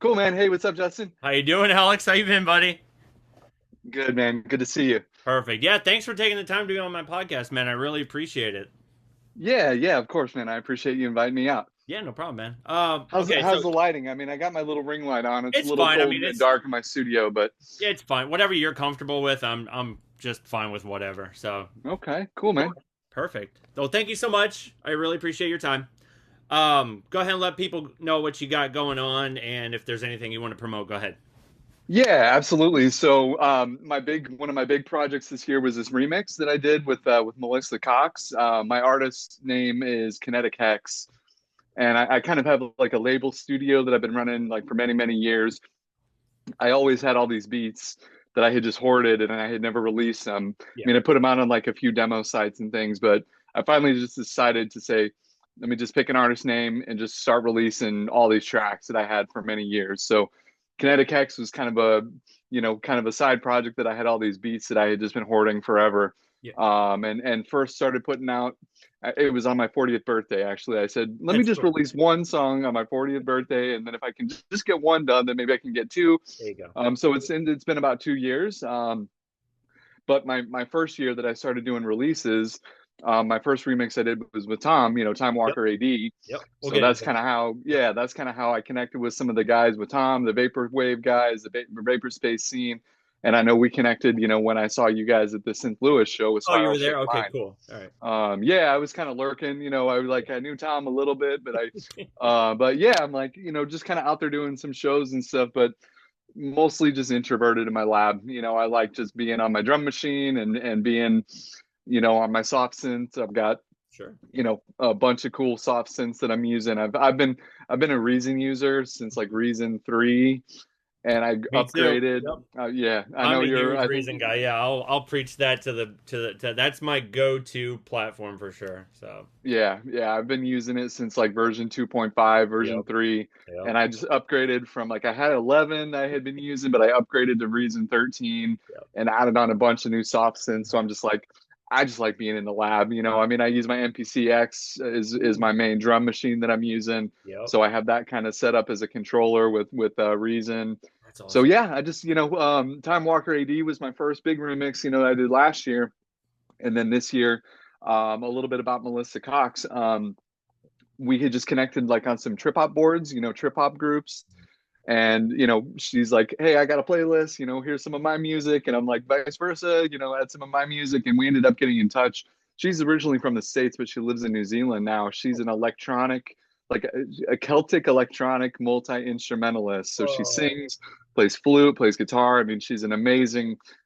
Cool, man. Hey, what's up, Justin? How you doing, Alex? How you been, buddy? Good, man. Good to see you. Perfect. Yeah, thanks for taking the time to be on my podcast, man. I really appreciate it. Yeah, of course, man. I appreciate you inviting me out. Yeah, no problem, man. How's Okay, so how's the lighting? I mean, I got my little ring light on. It's a it's little fine. I cold mean, and dark in my studio, but yeah, it's fine. Whatever you're comfortable with, I'm just fine with whatever. So okay, cool, cool. man. Perfect. Well, thank you so much. I really appreciate your time. Go ahead and let people know what you got going on, and if there's anything you want to promote, go ahead. Yeah, absolutely. So, one of my big projects this year was this remix that I did with Melissa Cox. My artist's name is Kinetic Hex, and I kind of have like a label studio that I've been running like for many years. I always had all these beats that I had just hoarded and I had never released them. I Yeah. mean, I put them out on like a few demo sites and things, but I finally just decided to say, let me just pick an artist name and just start releasing all these tracks that I had for many years. So Kinetic Hex was kind of kind of a side project that I had all these beats that I had just been hoarding forever. Yeah. And first started putting out, it was on my 40th birthday, actually. I said, let me That's just cool. release one song on my 40th birthday. And then if I can just get one done, then maybe I can get two. There you go. So it's been about 2 years. But my first year that I started doing releases, my first remix I did was with Tom, Time Yep. Walker AD. Yep. We'll So get into that. that's kind of how I connected with some of the guys with Tom, the vaporwave guys, the vapor space scene. And I know we connected, when I saw you guys at the St. Louis show with Oh, you Spiral were there? Shaped Okay, Mind. cool. All right. Yeah, I was kind of lurking, I knew Tom a little bit, but yeah, I'm like, just kind of out there doing some shows and stuff, but mostly just introverted in my lab. I like just being on my drum machine and being, on my soft synths. I've got, Sure. a bunch of cool soft synths that I'm using. I've been a Reason user since like Reason 3 and I Me too. upgraded. Yep. Yeah, I I'm know a you're, huge I think, Reason guy. Yeah, I'll preach that that's my go-to platform for sure. So, yeah, I've been using it since like version 2.5, version yep, 3, yep, and I just upgraded from like I had 11 I had been using, but I upgraded to Reason 13 yep. and added on a bunch of new soft synths. So I'm just like, I just like being in the lab. I mean, I use my MPC-X is Ooh, my main drum machine that I'm using. yep. So I have that kind of set up as a controller with Reason. That's So awesome. yeah, I just Time Walker AD was my first big remix, that I did last year, and then this year, a little bit about Melissa Cox. We had just connected like on some trip hop boards, trip hop groups. And, she's like, hey, I got a playlist, here's some of my music. And I'm like, vice versa, add some of my music. And we ended up getting in touch. She's originally from the States, but she lives in New Zealand now. She's an electronic, like a Celtic electronic multi instrumentalist. So she Whoa. sings, plays flute, plays guitar. I mean, she's an Yeah,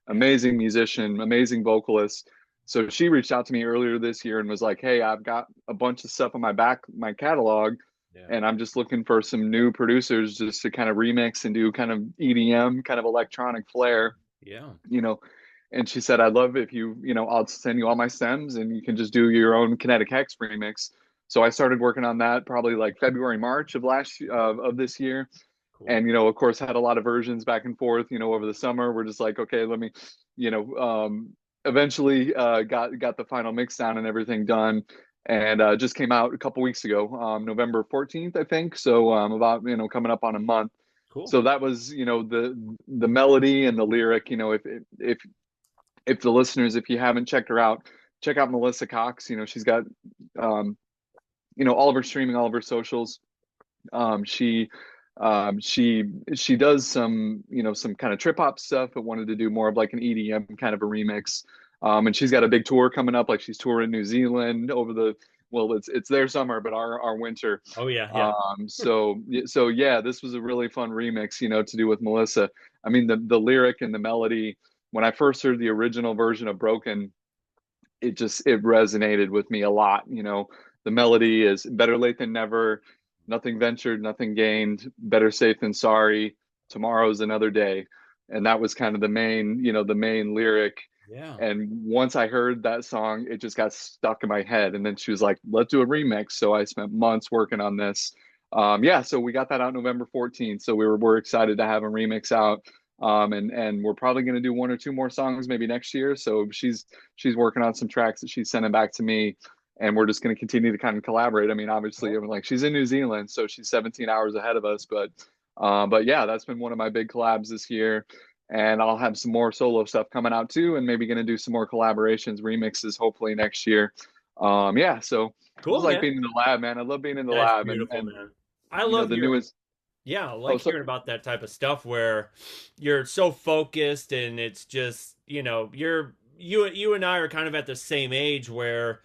amazing musician, amazing vocalist. So she reached out to me earlier this year and was like, hey, I've got a bunch of stuff on my catalog, yeah, and I'm just looking for some new producers just to kind of remix and do kind of EDM, kind of electronic sure. flair, Yeah. you know. And she said, I'd love if I'll send you all my stems and you can just do your own Kinetic Hex remix. So I started working on that probably like February, March of this year. Cool. And, of course, had a lot of versions back and forth, over the summer. We're just like, okay, let me, you know, eventually got the final mix down and everything done, and just came out a couple weeks ago, November 14th, I think. So about coming up on a month. Cool. So that was the melody and the lyric. If the listeners, if you haven't checked her out, check out Melissa Cox. She's got um, all of her streaming, all of her socials. She she does some kind of trip hop stuff, but wanted to do more of like an EDM kind of a remix. And she's got a big tour coming up. Like she's touring New Zealand over the well, it's their summer, but our winter. Oh yeah, yeah. So yeah, this was a really fun remix, to do with Melissa. I mean, the lyric and the melody. When I first heard the original version of Broken, it resonated with me a lot. The melody is better late than never, nothing ventured, nothing gained, better safe than sorry, tomorrow's another day. And that was kind of the main lyric. Yeah. And once I heard that song, it just got stuck in my head. And then she was like, let's do a remix. So I spent months working on this. Yeah, so we got that out November 14th. So we're excited to have a remix out. And we're probably going to do one or two more songs maybe next year. So she's working on some tracks that she's sending back to me, and we're just going to continue to kind of collaborate. I mean, obviously, Cool. like she's in New Zealand, so she's 17 hours ahead of us, but But yeah, that's been one of my big collabs this year. And I'll have some more solo stuff coming out too, and maybe going to do some more collaborations, remixes, hopefully next year. Yeah, so I just Cool, like man. being in the lab, man. I love being in the That's lab, beautiful, and man. I you know love the hearing. newest. Yeah, I Oh, like so hearing about that type of stuff where you're so focused and it's just, you and I are kind of at the same age where,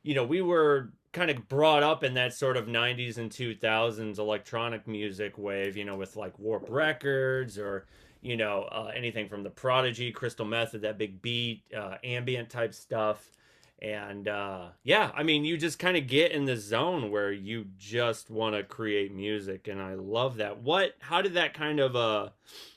we were kind of brought up in that sort of 90s and 2000s electronic music wave, with like Warp Records or, anything from the Prodigy, Crystal Method, that big beat, ambient type stuff. And yeah, I mean, you just kind of get in the zone where you just want to create music, and I love that. How did that kind of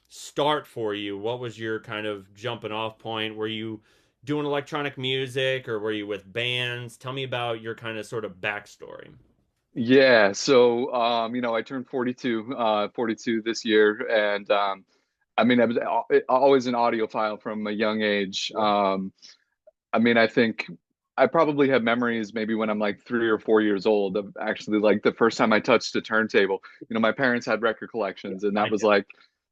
start for you? What was your kind of jumping off point? Were you doing electronic music, or were you with bands? Tell me about your kind of sort of backstory. yeah, so I turned 42 this year, and I mean, I was always an audiophile from a young age. Cool. I mean, I think I probably have memories maybe when I'm like 3 or 4 years old of actually like the first time I touched a turntable. My parents had record Yeah, collections, and I that was did. like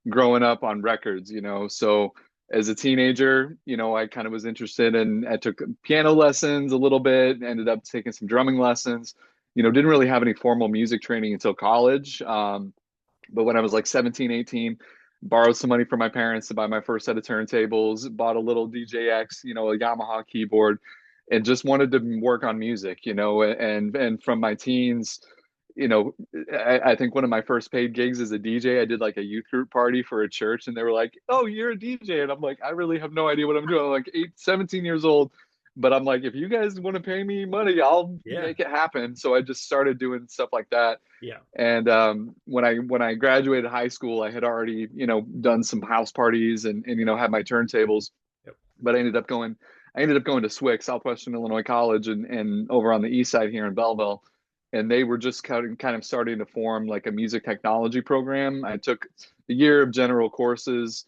growing up on records. So as a teenager, I kind of was interested in, I took piano lessons a little bit, ended up taking some drumming lessons. Didn't really have any formal music training until college. But when I was like 17, 18, borrowed some money from my parents to buy my first set of turntables, bought a little DJX, a Yamaha keyboard, and just wanted to work on music. And from my teens, you know, I think one of my first paid gigs as a DJ, I did like a youth group party for a church, and they were like, "Oh, you're a DJ," and I'm like, "I really have no idea what I'm doing." I'm like 17 years old, but I'm like, if you guys want to pay me money, I'll Yeah, make it happen. So I just started doing stuff like that. yeah. And when I graduated high school, I had already done some house parties and had my turntables. Yep. But I ended up going to SWIC, Southwestern Illinois College, and over on the east side here in Belleville, and they were just kind of starting to form like a music technology program. I took a year of general courses,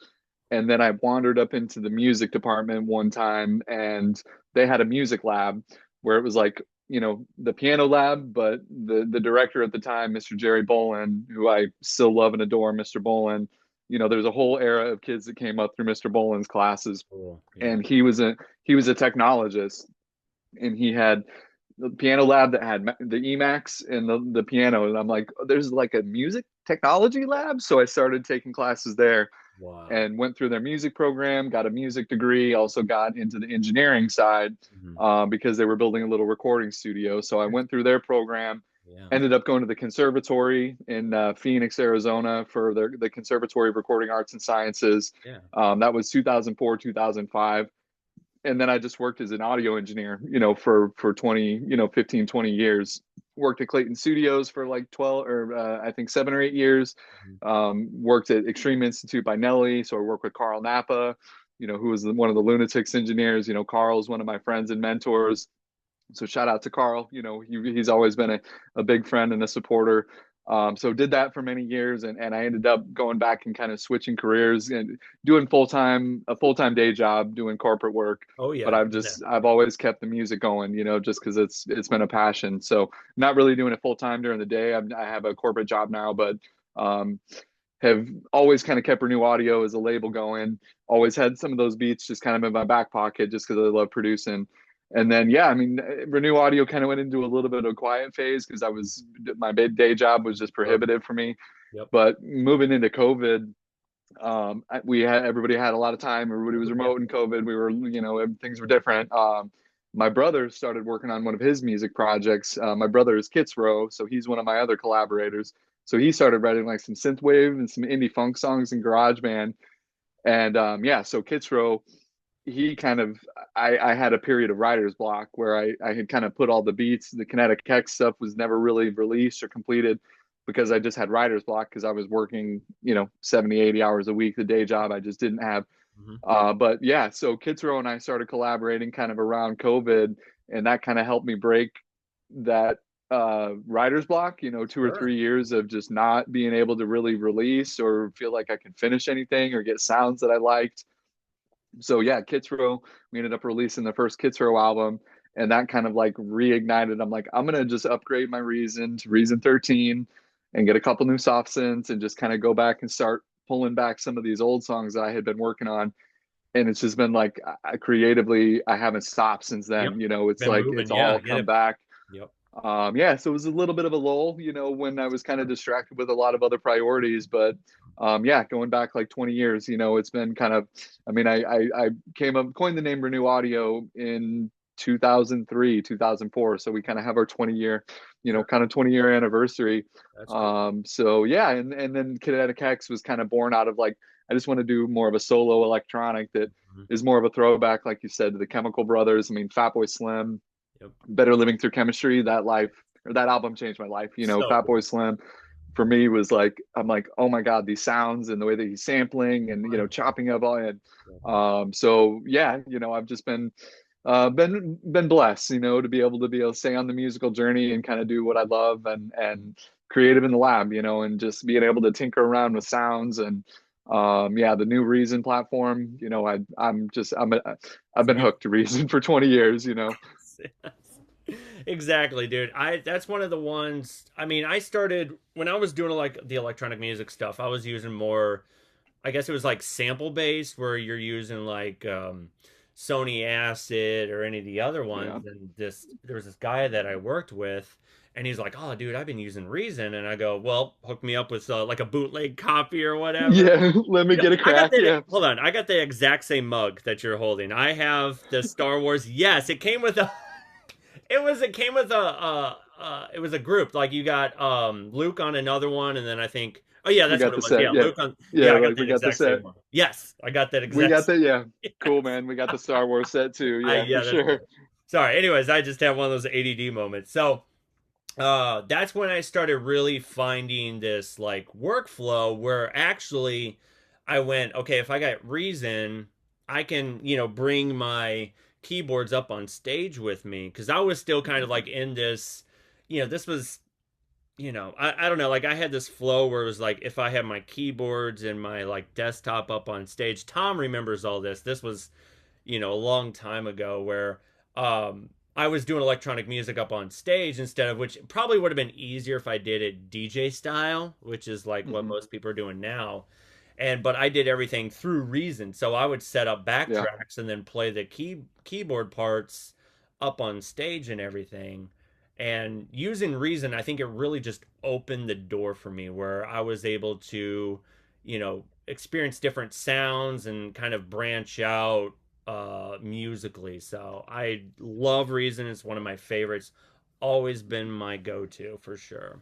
and then I wandered up into the music department one time, and they had a music lab where it was like the piano lab, but the director at the time, Mr. Jerry Bolin, who I still love and adore, Mr. Bolin. There's a whole era of kids that came up through Mr. Bolin's classes, Cool. Yeah. and he was a technologist, and he had the piano lab that had the Emacs and the piano, and I'm like, oh, there's like a music technology lab, so I started taking classes there Wow. and went through their music program, got a music degree, also got into the engineering side Mhm. because they were building a little recording studio. So I went through their program, Yeah. ended up going to the conservatory in Phoenix, Arizona for the Conservatory of Recording Arts and Sciences. Yeah. That was 2004, 2005. And then I just worked as an audio engineer, for 20, 15, 20 years. Worked at Clayton Studios for like 12 or I think 7 or 8 years. Mhm. Worked at Extreme Institute by Nelly. So I worked with Carl Napa, who was one of the Lunatics engineers. Carl's one of my friends and mentors. So shout out to Carl. He's always been a big friend and a supporter. So did that for many years, and I ended up going back and kind of switching careers and doing a full-time day job doing corporate work. Oh But yeah. I've Been there. just I've always kept the music going, just because it's been a passion. So not really doing it full time during the day. I have a corporate job now, but um, have always kind of kept Renew Audio as a label going. Always had some of those beats just kind of in my back pocket just because I love producing. And then, yeah, I mean, Renew Audio kind of went into a little bit of a quiet phase because my day job was just Sure. prohibitive for me. Yep. But moving into COVID, everybody had a lot of time. Everybody was Yeah. remote in COVID. We were, things were different. My brother started working on one of his music projects. My brother is Kitzrow, so he's one of my other collaborators. So he started writing like some synthwave and some indie funk songs in GarageBand. And yeah, so Kitzrow, he kind of, I had a period of writer's block where I had kind of put all the beats. The Kinetic Hex stuff was never really released or completed because I just had writer's block because I was working, 70, 80 hours a week, the day job I just didn't have. Hmm. But yeah, so Kitzrow and I started collaborating kind of around COVID, and that kind of helped me break that writer's block, 2 or 3 years of just not being able to really release or feel like I could finish anything or get sounds that I liked. So yeah, Kitzrow, we ended up releasing the first Kitzrow album, and that kind of like reignited. I'm like, I'm gonna just upgrade my Reason to Reason 13, and get a couple new soft synths and just kind of go back and start pulling back some of these old songs that I had been working on. And it's just been like creatively, I haven't stopped since Yep. then. You know, it's Been like moving. it's Yeah, I all get come it. back. Yep. Yeah, so it was a little bit of a lull, you know, when I was kind of distracted with a lot of other priorities. But yeah, going back like 20 years, you know, it's been kind of, I mean, I came up, coined the name Renew Audio in 2003, 2004. So we kind of have our 20-year, you know, Sure. kind of 20-year anniversary. That's cool. So yeah, and then Kinetic Hex was kind of born out of like, I just want to do more of a solo electronic that Mhm. is more of a throwback, like you said, to the Chemical Brothers. I mean, Fatboy Slim, Yep. Better Living Through Chemistry, that life or that album changed my life. You know, So Fatboy good. Slim for me was like, I'm like, oh my God, these sounds and the way that he's sampling and, you I know, love chopping up all it. it. So yeah, you know, I've just been blessed, you know, to be able to stay on the musical journey and kind of do what I love and creative in the lab, you know, and just being able to tinker around with sounds and yeah, the new Reason platform, you know, I've It's been amazing. hooked to Reason for 20 years, you know. Exactly, dude. I That's one of the ones. I mean, I started when I was doing like the electronic music stuff. I was using more. I guess it was like sample based, where you're using like Sony Acid or any of the other Yeah. ones. And there was this guy that I worked with, and he's like, "Oh, dude, I've been using Reason," and I go, "Well, hook me up with like a bootleg copy or whatever." Yeah, let me You know, get a I got crack. that. Yeah. Hold on, I got the exact same mug that you're holding. I have the Star Wars. Yes, it came with a. It came with it was a group. Like you got Luke on another one, and then I think oh yeah, We that's what got it the was. set. Yeah, Yeah. Luke on Yeah, yeah, I got like we that got the exact set. same one. Yes, I got that We exact got the yeah. Cool, yes. man. We got the Star Wars set too. Yeah, for Yeah, that's sure. cool. Sorry. Anyways, I just have one of those ADD moments. So that's when I started really finding this like workflow where actually I went, okay, if I got Reason, I can, bring my keyboards up on stage with me because I was still kind of like in this, this was, I don't know, like I had this flow where it was like if I had my keyboards and my like desktop up on stage. Tom remembers all this. This was a long time ago where I was doing electronic music up on stage instead of which probably would have been easier if I did it DJ style, which is like what Hmm. most people are doing now. But I did everything through Reason. So I would set up Yeah. backtracks and then play the keyboard parts up on stage and everything. And using Reason, I think it really just opened the door for me where I was able to, experience different sounds and kind of branch out musically. So I love Reason. It's one of my favorites. Always been my go-to for sure.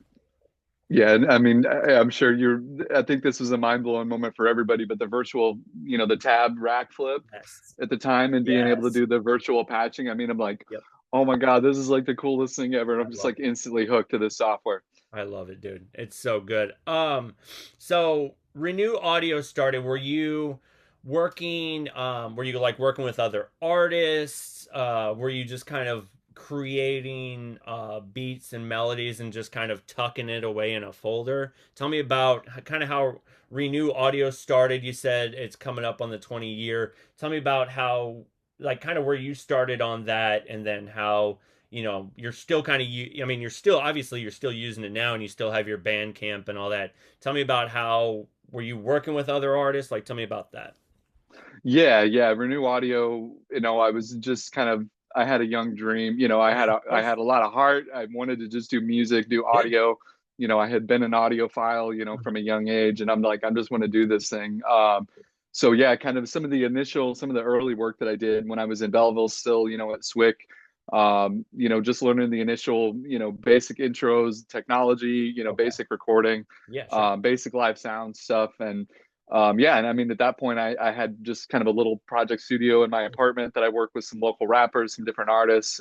Yeah, and I mean, I'm sure I think this was a mind-blowing moment for everybody, but the virtual, you know, the tab rack flip Yes. at the time and being able to Yes. do the virtual patching. I mean, I'm like, Yep. oh my God, this is like the coolest thing ever. And I I'm just love like it. instantly hooked to this software. I love it, dude. It's so good. So Renew Audio started. Were you like working with other artists? Were you just kind of creating beats and melodies and just kind of tucking it away in a folder? Tell me about kind of how Renew Audio started. You said it's coming up on the 20 year. Tell me about how like kind of where you started on that and then how you're still kind of I mean, you're still using it now and you still have your band camp and all that. Tell me about how were you working with other artists? Like, tell me about that. Yeah, yeah. Renew Audio, you know, I was just kind of I had a young dream. You know, Yeah, of I course. had a lot of heart. I wanted to just do music, do Yeah. audio. You know, I had been an audiophile, you know, from a young age, and I'm like, I just want to do this thing. So yeah, kind of some of the early work that I did when I was in Belleville, still, you know, at SWIC. You know, just learning the initial, you know, basic intros, technology, you know, Okay. basic recording, Yeah, sure. basic live sound stuff, and yeah, and I mean, at that point, I had just kind of a little project studio in my apartment that I worked with some local rappers, some different artists.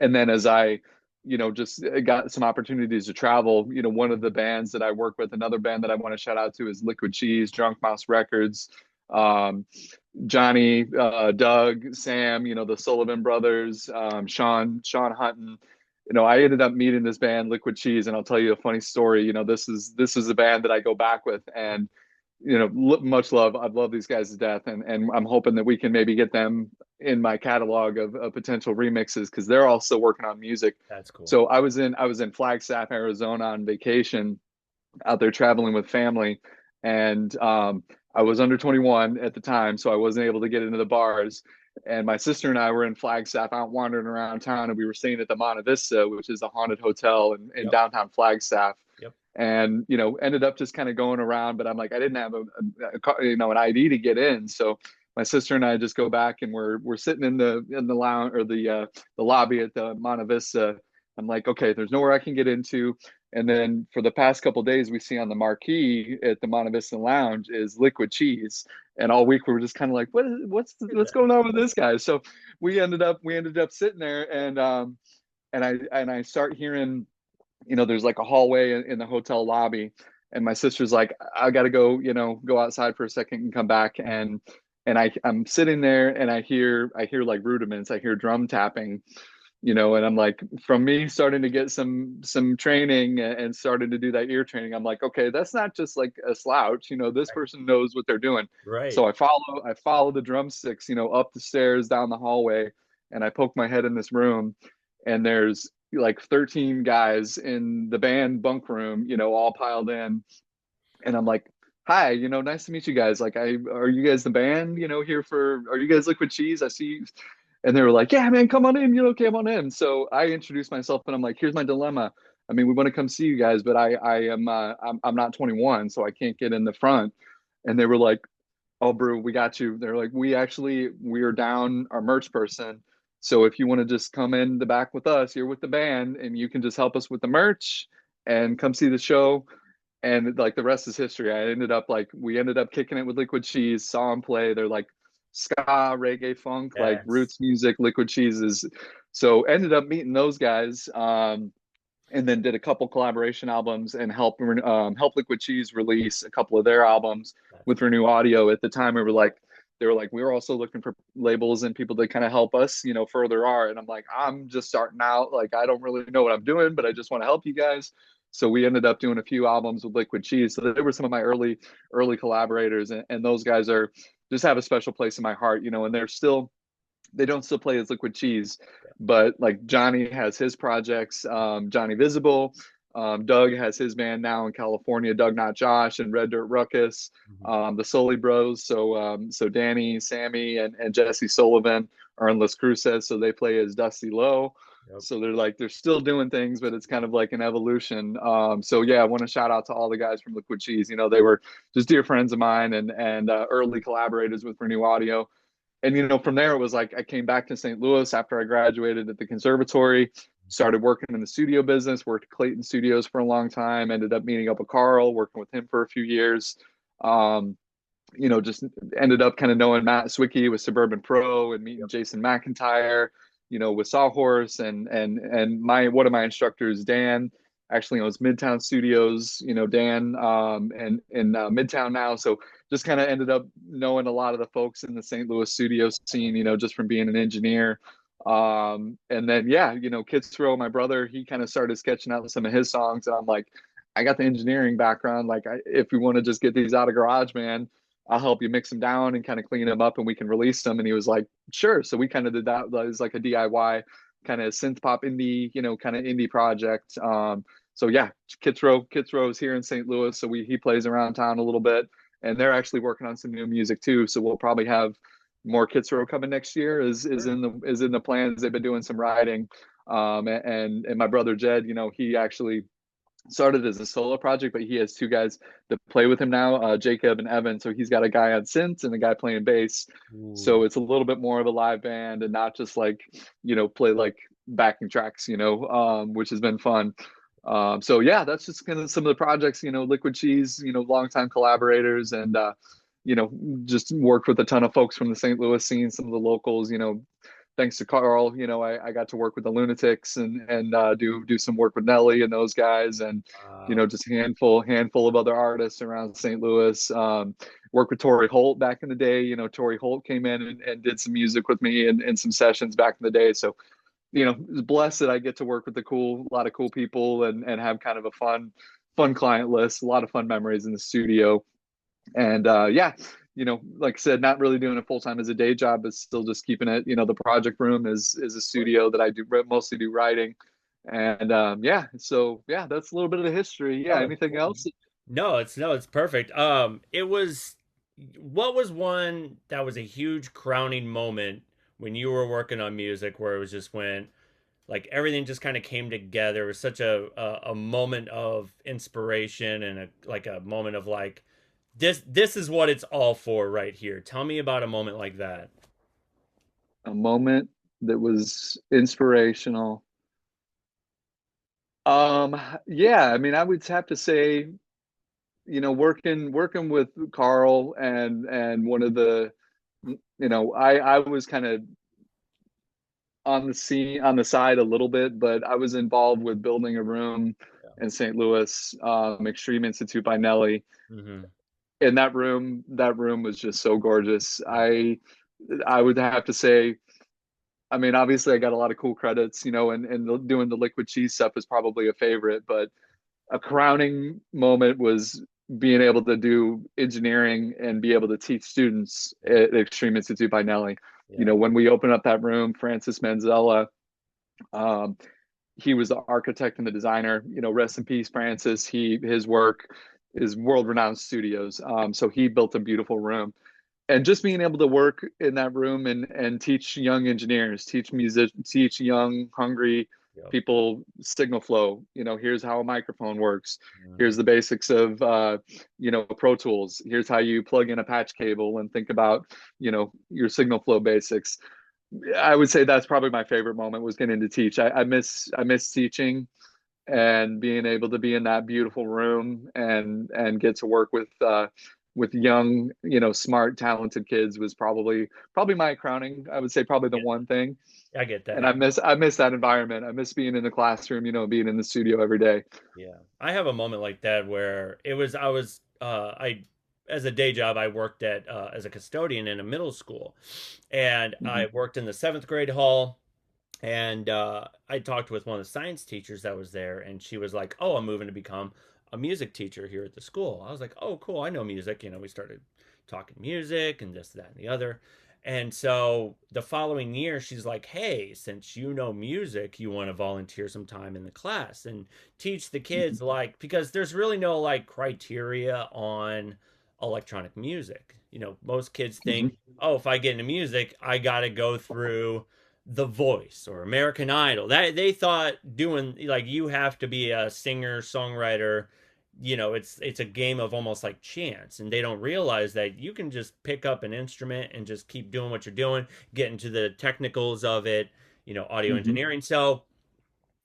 And then as I, you know, just got some opportunities to travel, you know, one of the bands that I work with, another band that I want to shout out to is Liquid Cheese, Drunk Mouse Records. Um, Johnny, Doug, Sam, you know, the Sullivan brothers, Sean Hutton. You know, I ended up meeting this band, Liquid Cheese, and I'll tell you a funny story. You know, this is a band that I go back with, and much love. I love these guys to death, and I'm hoping that we can maybe get them in my catalog of potential remixes because they're also working on music. That's cool. So I was in Flagstaff, Arizona on vacation out there traveling with family, and I was under 21 at the time, so I wasn't able to get into the bars. And my sister and I were in Flagstaff, out wandering around town, and we were staying at the Monte Vista, which is a haunted hotel in Yep. downtown Flagstaff. Yep. And ended up just kind of going around, but I'm like, I didn't have an ID to get in, so my sister and I just go back, and we're sitting in the lounge, or the lobby at the Monte Vista. I'm like, okay, there's nowhere I can get into. And then for the past couple of days, we see on the marquee at the Monte Vista Lounge is Liquid Cheese, and all week we were just kind of like, what's going on with this guy? So we ended up sitting there, and I start hearing, there's like a hallway in the hotel lobby, and my sister's like, I got to go outside for a second and come back, and I'm sitting there, and I hear like rudiments, I hear drum tapping, and I'm like, from me starting to get some training and starting to do that ear training, I'm like, okay, that's not just like a slouch, this person knows what they're doing. Right. So I follow the drumsticks, up the stairs, down the hallway, and I poke my head in this room, and there's like 13 guys in the band bunk room, all piled in, and I'm like, hi, nice to meet you guys. Like, are you guys the band, are you guys Liquid Cheese? I see you. And they were like, yeah, man, come on in, come on in. So I introduced myself, and I'm like, here's my dilemma. I mean, we want to come see you guys, but I'm not 21, so I can't get in the front. And they were like, oh, bro, we got you. They're like, we're down our merch person. So if you want to just come in the back with us, you're with the band, and you can just help us with the merch and come see the show. And like the rest is history. We ended up kicking it with Liquid Cheese, saw them play. They're like ska, reggae, funk, like Yes. roots music. Liquid Cheese is so ended up meeting those guys, and then did a couple collaboration albums and help Liquid Cheese release a couple of their albums That's with Renew Audio. At the time, they were like, we were also looking for labels and people to kind of help us, further art. And I'm like, I'm just starting out. Like, I don't really know what I'm doing, but I just want to help you guys. So we ended up doing a few albums with Liquid Cheese. So they were some of my early collaborators, and those guys are just have a special place in my heart, and they don't still play as Liquid Cheese, but like Johnny has his projects, Johnny Visible. Doug has his band now in California, Doug Not Josh and Red Dirt Ruckus. Mhm. The Sully Bros, so Danny, Sammy, and Jesse Sullivan are in Las Cruces, so they play as Dusty Low. Yep. So they're still doing things, but it's kind of like an evolution. So yeah, I want to shout out to all the guys from Liquid Cheese. They were just dear friends of mine, and early collaborators with Renew Audio. And from there it was like I came back to St. Louis after I graduated at the conservatory, started working in the studio business, worked at Clayton Studios for a long time, ended up meeting up with Carl, working with him for a few years. um, just ended up kind of knowing Matt Swicky with Suburban Pro, and meeting Yep. Jason McIntyre, with Sawhorse, and my one of my instructors, Dan, actually owns Midtown Studios. Dan, and in Midtown now. So just kind of ended up knowing a lot of the folks in the St. Louis studio scene, just from being an engineer. And then yeah, Kids Row, my brother, he kind of started sketching out some of his songs, and I'm like, I got the engineering background. Like, if we want to just get these out of GarageBand, I'll help you mix them down and kind of clean them up, and we can release them. And he was like, sure. So we kind of did that. It was like a DIY kind of synth pop indie, kind of indie project. So yeah, Kits Row is here in St. Louis. So he plays around town a little bit, and they're actually working on some new music too. So we'll probably have more Kits Row coming next year. Is Sure. in the plans. They've been doing some writing. And my brother Jed, he actually started as a solo project, but he has two guys that play with him now, Jacob and Evan. So he's got a guy on synths and a guy playing bass. Ooh. So it's a little bit more of a live band, and not just like, play like backing tracks, which has been fun. So yeah, that's just kind of some of the projects, Liquid Cheese, longtime collaborators, and just worked with a ton of folks from the St. Louis scene, some of the locals, thanks to Carl, I got to work with the Lunatics, and do some work with Nelly and those guys, and Wow. just handful of other artists around St. Louis. Worked with Tori Holt back in the day. Tori Holt came in and did some music with me and some sessions back in the day. So blessed that I get to work with a lot of cool people, and have kind of a fun client list, a lot of fun memories in the studio. And yeah, like I said, not really doing it full time as a day job, but still just keeping it. The project room is a studio that I do mostly do writing, and yeah, so yeah, that's a little bit of the history. Yeah, Oh, it's anything cool. else? No, it's perfect. It was what was one that was a huge crowning moment when you were working on music where it was just when like everything just kind of came together. It was such a moment of inspiration and a moment of like this is what it's all for right here. Tell me about a moment like that. A moment that was inspirational. Um, yeah, I mean, I would have to say, working with Carl and one of the, I was kind of on the scene on the side a little bit, but I was involved with building a room in St. Louis, Extreme Institute by Nelly. Mm-hmm. And that room was just so gorgeous. I would have to say, I mean, obviously I got a lot of cool credits, and doing the liquid cheese stuff is probably a favorite, but a crowning moment was being able to do engineering and be able to teach students Yeah. at Extreme Institute by Nelly. Yeah. When we opened up that room, Francis Manzella, um, he was the architect and the designer. Rest in peace, Francis. His work is world renowned studios. So he built a beautiful room, and just being able to work in that room and teach young engineers, teach music, teach young hungry Yeah. people signal flow. Here's how a microphone works. Here's Mhm. the basics of Pro Tools. Here's how you plug in a patch cable and think about your signal flow basics. I would say that's probably my favorite moment was getting to teach. I miss teaching and being able to be in that beautiful room and get to work with young, smart, talented kids was probably my crowning. I would say probably the Yeah, one thing. I get And that. I miss that environment. I miss being in the classroom, being in the studio every day. Yeah. I have a moment like that where I was I as a day job I worked at as a custodian in a middle school, and Hmm. I worked in the 7th grade hall. And I talked with one of the science teachers that was there, and she was like, "Oh, I'm moving to become a music teacher here at the school." I was like, "Oh, cool! I know music." We started talking music and this, that, and the other. And so the following year, she's like, "Hey, since you know music, you want to volunteer some time in the class and teach the Hmm. kids like because there's really no like criteria on electronic music. Most kids Hmm. think, oh, if I get into music, I got to go through the Voice or American Idol. That they thought doing like you have to be a singer songwriter. It's a game of almost like chance, and they don't realize that you can just pick up an instrument and just keep doing what you're doing, get into the technicals of it. Audio Hmm. engineering. So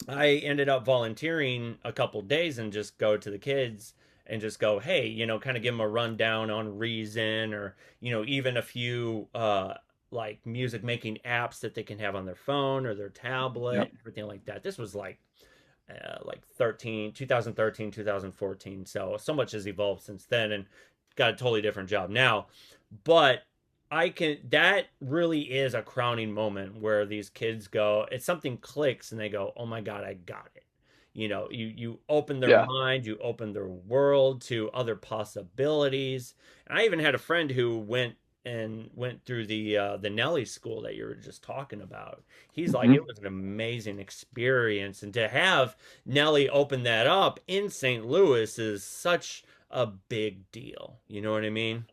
I ended up volunteering a couple days and just go to the kids and just go, hey, kind of give them a rundown on Reason or, even a few like music making apps that they can have on their phone or their Yep. tablet, everything like that. This was like 2013, 2014. So much has evolved since then and got a totally different job now. But that really is a crowning moment where these kids go, it's something clicks and they go, oh my God, I got it. You open their Yeah. mind, you open their world to other possibilities. And I even had a friend who went through the Nelly school that you were just talking about. He's like, Hmm. it was an amazing experience, and to have Nelly open that up in St. Louis is such a big deal. You know what I mean?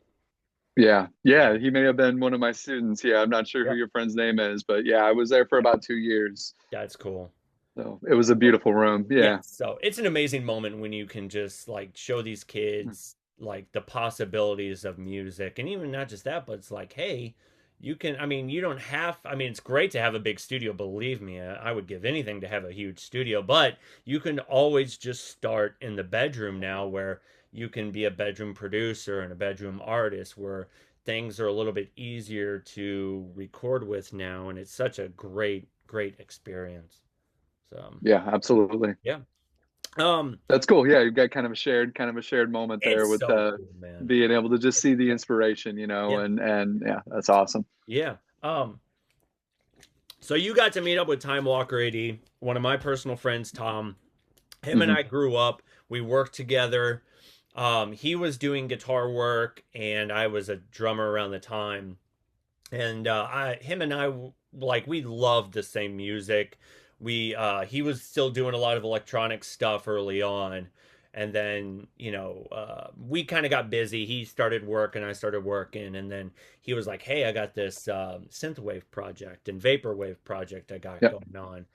Yeah. So, Yeah. He may have been one of my students. Yeah. I'm not sure who yep, your friend's name is, but yeah, I was there for yep, about 2 years. that's cool. So it was a beautiful room. Yes, Yeah. so it's an amazing moment when you can just like show these kids like the possibilities of music, and even not just that, but it's like, hey, you can. I mean, you don't have. I mean, it's great to have a big studio. Believe me, I would give anything to have a huge studio, but you can always just start in the bedroom now, where you can be a bedroom producer and a bedroom artist, where things are a little bit easier to record with now, and it's such a great experience. So Yeah. Absolutely. yeah. Um, That's cool. Yeah, you've got kind of a shared moment there it's with so cool, man. being able to just see the inspiration, Yeah, and yeah, that's awesome. yeah. So you got to meet up with Time Walker AD, one of my personal friends, Tom. Him and Hmm. I grew up. We worked together. He was doing guitar work, and I was a drummer around the time. And him and I, like, we loved the same music. He was still doing a lot of electronic stuff early on, and then we kind of got busy. He started work, and I started working, and then he was like, "Hey, I got this synthwave project and vaporwave project I got Yeah. going on,"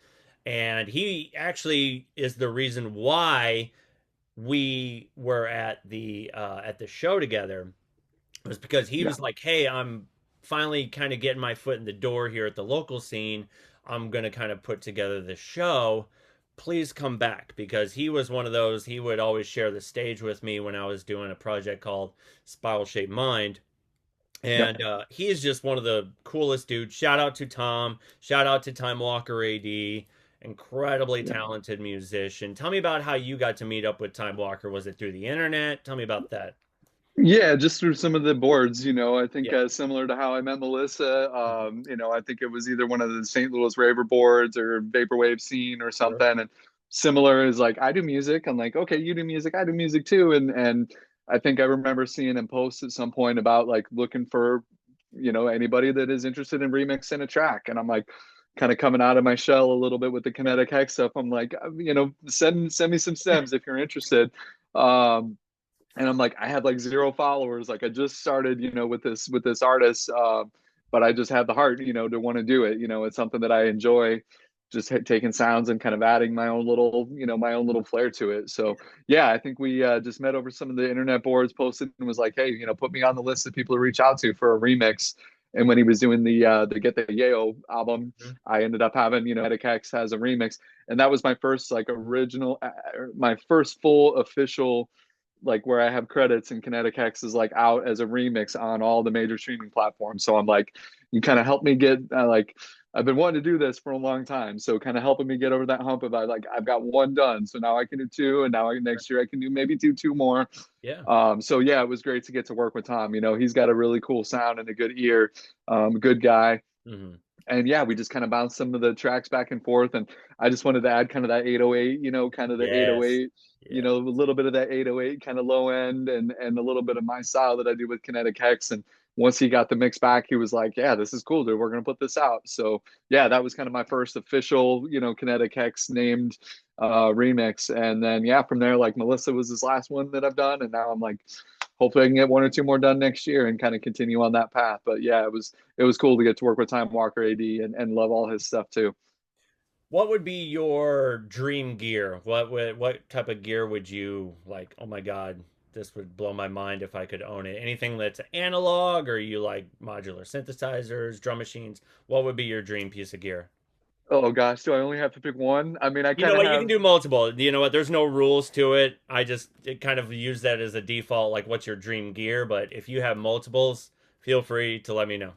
and he actually is the reason why we were at the show together. It was because he Yeah. was like, "Hey, I'm finally kind of getting my foot in the door here at the local scene. I'm gonna kind of put together this show. Please come back," because he was one of those. He would always share the stage with me when I was doing a project called Spiral Shaped Mind. Yeah. And he is just one of the coolest dudes. Shout out to Tom. Shout out to Time Walker AD. Incredibly Yeah. talented musician. Tell me about how you got to meet up with Time Walker. Was it through the internet? Tell me about that. Yeah, just through some of the boards, I think Yeah. similar to how I met Melissa, I think it was either one of the St. Louis raver boards or vaporwave scene or Sure. something. And similar is like I do music. I'm like, okay, you do music, I do music too. And I think I remember seeing him post at some point about like looking for, anybody that is interested in remixing a track. And I'm like, kind of coming out of my shell a little bit with the Yeah. Kinetic Hex stuff. I'm like, send me some stems if you're interested. Um, and I'm like, I had like zero followers. Like I just started, with this artist, but I just had the heart, to want to do it. It's something that I enjoy, just taking sounds and kind of adding my own little flair to it. So yeah, I think we just met over some of the internet boards, posted and was like, hey, put me on the list of people to reach out to for a remix. And when he was doing the Get the Yayo album, Mhm. I ended up having, Kinetic Hex has a remix, and that was my first like original, my first full official, like where I have credits, and Kinetic Hex is like out as a remix on all the major streaming platforms. So I'm like, you kind of help me get like I've been wanting to do this for a long time. So kind of helping me get over that hump of like I've got one done, so now I can do two, and now next year I can do maybe do two more. Yeah. So yeah, it was great to get to work with Tom. He's got a really cool sound and a good ear, good guy. Hmm. And yeah, we just kind of bounced some of the tracks back and forth. And I just wanted to add kind of that 808, kind of the Yes. 808, Yeah. a little bit of that 808 kind of low end, and a little bit of my style that I do with Kinetic Hex. And once he got the mix back, he was like, yeah, this is cool, dude. We're going to put this out. So yeah, that was kind of my first official, Kinetic Hex named remix. And then yeah, from there, like Melissa was this last one that I've done. And now I'm like, hopefully I can get one or two more done next year and kind of continue on that path. But yeah, it was cool to get to work with Time Walker AD and love all his stuff too. What would be your dream gear? What type of gear would you like? Oh my God, this would blow my mind if I could own it. Anything that's analog, or you like modular synthesizers, drum machines? What would be your dream piece of gear? Oh gosh, do I only have to pick one? I mean, I You know kind of what? You can have, do multiple. You know what? There's no rules to it. I just kind of use that as a default, like what's your dream gear? But if you have multiples, feel free to let me know.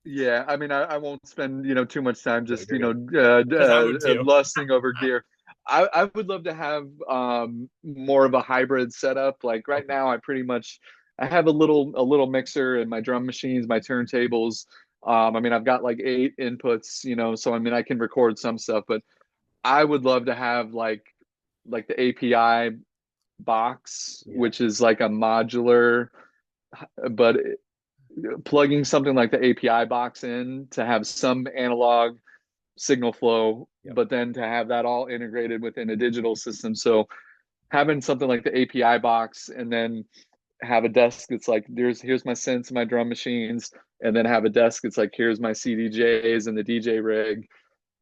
yeah. I mean, I won't spend too much time No, just you're good. Because I would too. lusting over gear. I would love to have more of a hybrid setup. Like right Okay. now, I have a little mixer and my drum machines, my turntables. I mean, I've got like 8 inputs, so I mean, I can record some stuff, but I would love to have like the API box, Yeah. which is like a modular, but plugging something like the API box in to have some analog signal flow, Yep. but then to have that all integrated within a digital system. So having something like the API box, and then have a desk that's like, here's my synths, my drum machines, and then have a desk that's like, here's my CDJs and the DJ rig,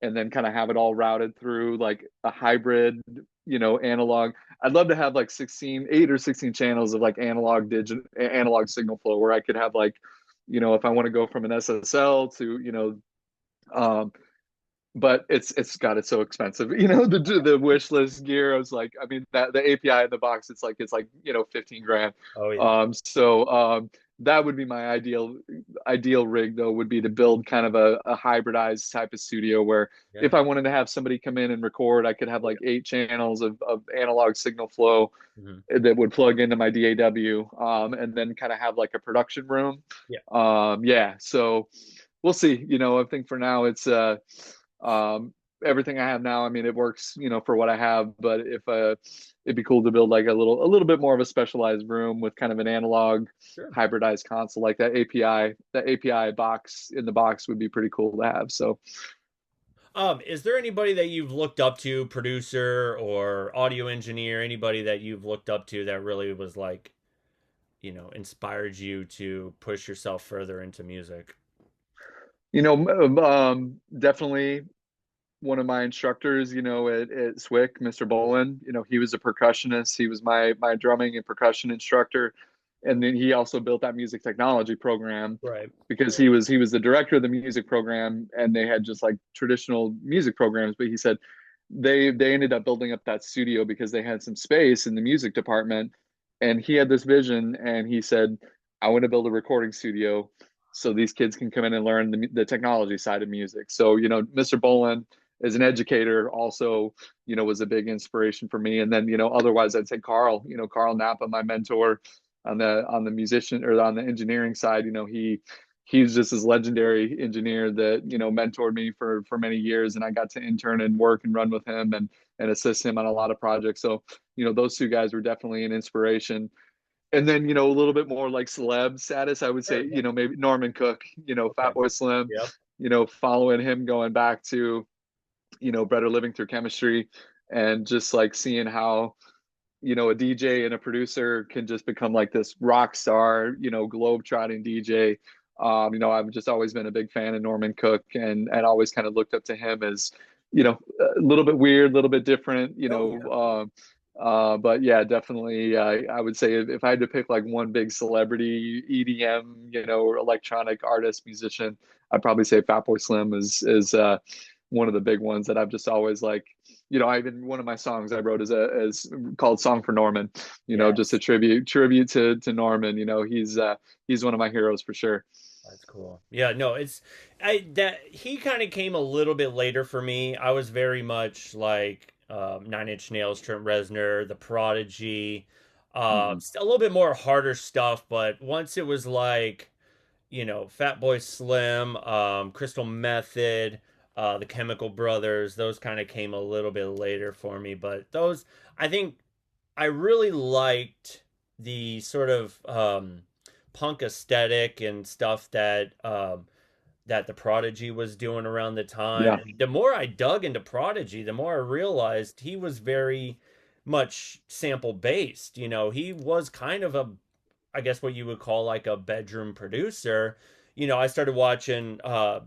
and then kind of have it all routed through like a hybrid, analog. I'd love to have like 8 or 16 channels of like analog signal flow, where I could have like, if I want to go from an SSL to, um, but it's so expensive. The wish list gear. I was like, I mean, that the API in the box, it's like 15 grand. Oh yeah. So that would be my ideal rig, though, would be to build kind of a hybridized type of studio where if Yeah. I wanted to have somebody come in and record, I could have like 8 channels of analog signal flow Hmm. that would plug into my DAW, and then kind of have like a production room. Yeah. Yeah, so we'll see. I think for now it's um everything I have now, I mean, it works, for what I have. But if it'd be cool to build like a little bit more of a specialized room with kind of an analog Sure. hybridized console, like that API box in the box would be pretty cool to have. So, Is there anybody that you've looked up to, producer or audio engineer, anybody that you've looked up to that really was like, inspired you to push yourself further into music? definitely one of my instructors, at SWIC, Mr. Bolin, he was a percussionist. He was my drumming and percussion instructor. And then he also built that music technology program Right. because he was the director of the music program, and they had just like traditional music programs. But he said they ended up building up that studio because they had some space in the music department, and he had this vision, and he said, I want to build a recording studio so these kids can come in and learn the technology side of music. So, Mr. Bolin as an educator also, was a big inspiration for me. And then, otherwise I'd say Carl Napa, my mentor on the musician or on the engineering side. He's just this legendary engineer that, mentored me for many years, and I got to intern and work and run with him and assist him on a lot of projects. So, those two guys were definitely an inspiration. And then, a little bit more like celeb status, I would say, Sure. Yeah. maybe Norman Cook, Okay. Fatboy Slim, Yep. following him going back to, Better Living Through Chemistry, and just like seeing how, a DJ and a producer can just become like this rock star, globe-trotting DJ. I've just always been a big fan of Norman Cook, and always kind of looked up to him as, a little bit weird, a little bit different, Oh yeah. but yeah, definitely, I would say if I had to pick like one big celebrity EDM, or electronic artist, musician, I'd probably say Fatboy Slim is one of the big ones that I've just always like. I even one of my songs I wrote is called "Song for Norman." Just a Yes. tribute to Norman. He's one of my heroes for sure. That's cool. Yeah, no, it's I that he kind of came a little bit later for me. I was very much like Nine Inch Nails, Trent Reznor, The Prodigy, Hmm. a little bit more harder stuff. But once it was like Fatboy Slim, Crystal Method, the Chemical Brothers, those kind of came a little bit later for me. But those, I think, I really liked the sort of punk aesthetic and stuff that the Prodigy was doing around the time. Yeah. And the more I dug into Prodigy, the more I realized he was very much sample based. He was kind of a, I guess what you would call like a bedroom producer. I started watching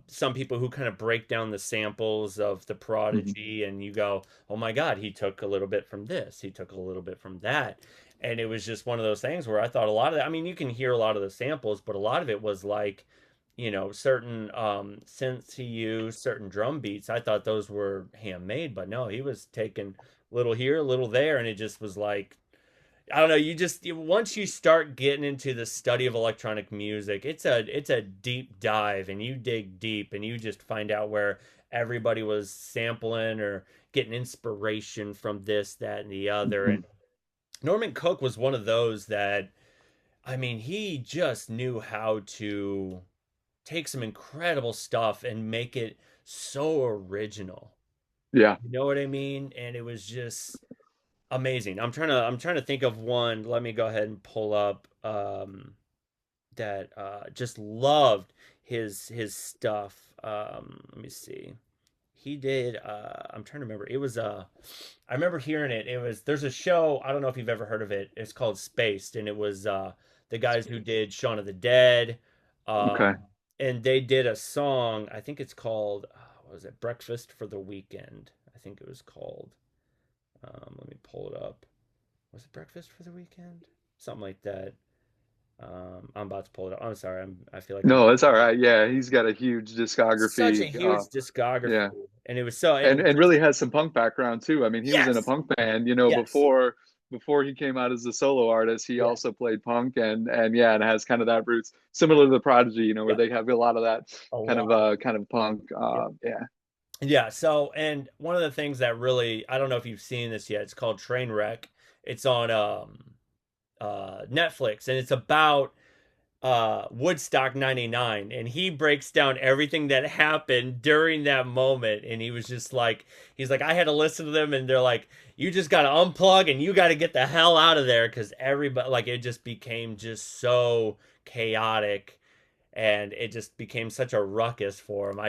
some people who kind of break down the samples of the Hmm. Prodigy, and you go, "Oh my God, he took a little bit from this, he took a little bit from that," and it was just one of those things where I thought a lot of that. I mean, you can hear a lot of the samples, but a lot of it was like, certain synths he used, certain drum beats. I thought those were handmade, but no, he was taking little here, a little there, and it just was like I don't know. Once you start getting into the study of electronic music, it's a deep dive, and you dig deep, and you just find out where everybody was sampling or getting inspiration from this, that, and the other. Hmm. And Norman Cook was one of those that, I mean, he just knew how to take some incredible stuff and make it so original. Yeah. You know what I mean? And it was just amazing. I'm trying to think of one. Let me go ahead and pull up that just loved his stuff. Let me see. He did I'm trying to remember. It was I remember hearing it. It was there's a show, I don't know if you've ever heard of it. It's called Spaced, and it was the guys who did Shaun of the Dead. Okay. And they did a song, I think it's called what was it? Breakfast for the Weekend. I think it was called. Let me pull it up. Was it Breakfast for the Weekend? Something like that. I'm about to pull it up. I'm sorry. I feel like I'm No, it's all right. Yeah, he's got a huge such a discography. huge discography, Yeah. and it was so and and and just really has some punk background too. I mean, he was in a yes, punk band, yes, before he came out as a solo artist. He yes, also played punk, and yeah, and has kind of that roots similar to the Prodigy, where yep, they have a lot of that a kind of lot, punk. yep, Yeah. yeah. So, and one of the things that really, I don't know if you've seen this yet. It's called Trainwreck. It's on Netflix, and it's about Woodstock 99, and he breaks down everything that happened during that moment, and he was just like, he's like, I had to listen to them, and they're like, you just got to unplug and you got to get the hell out of there, because everybody, like, it just became just so chaotic, and it just became such a ruckus for him.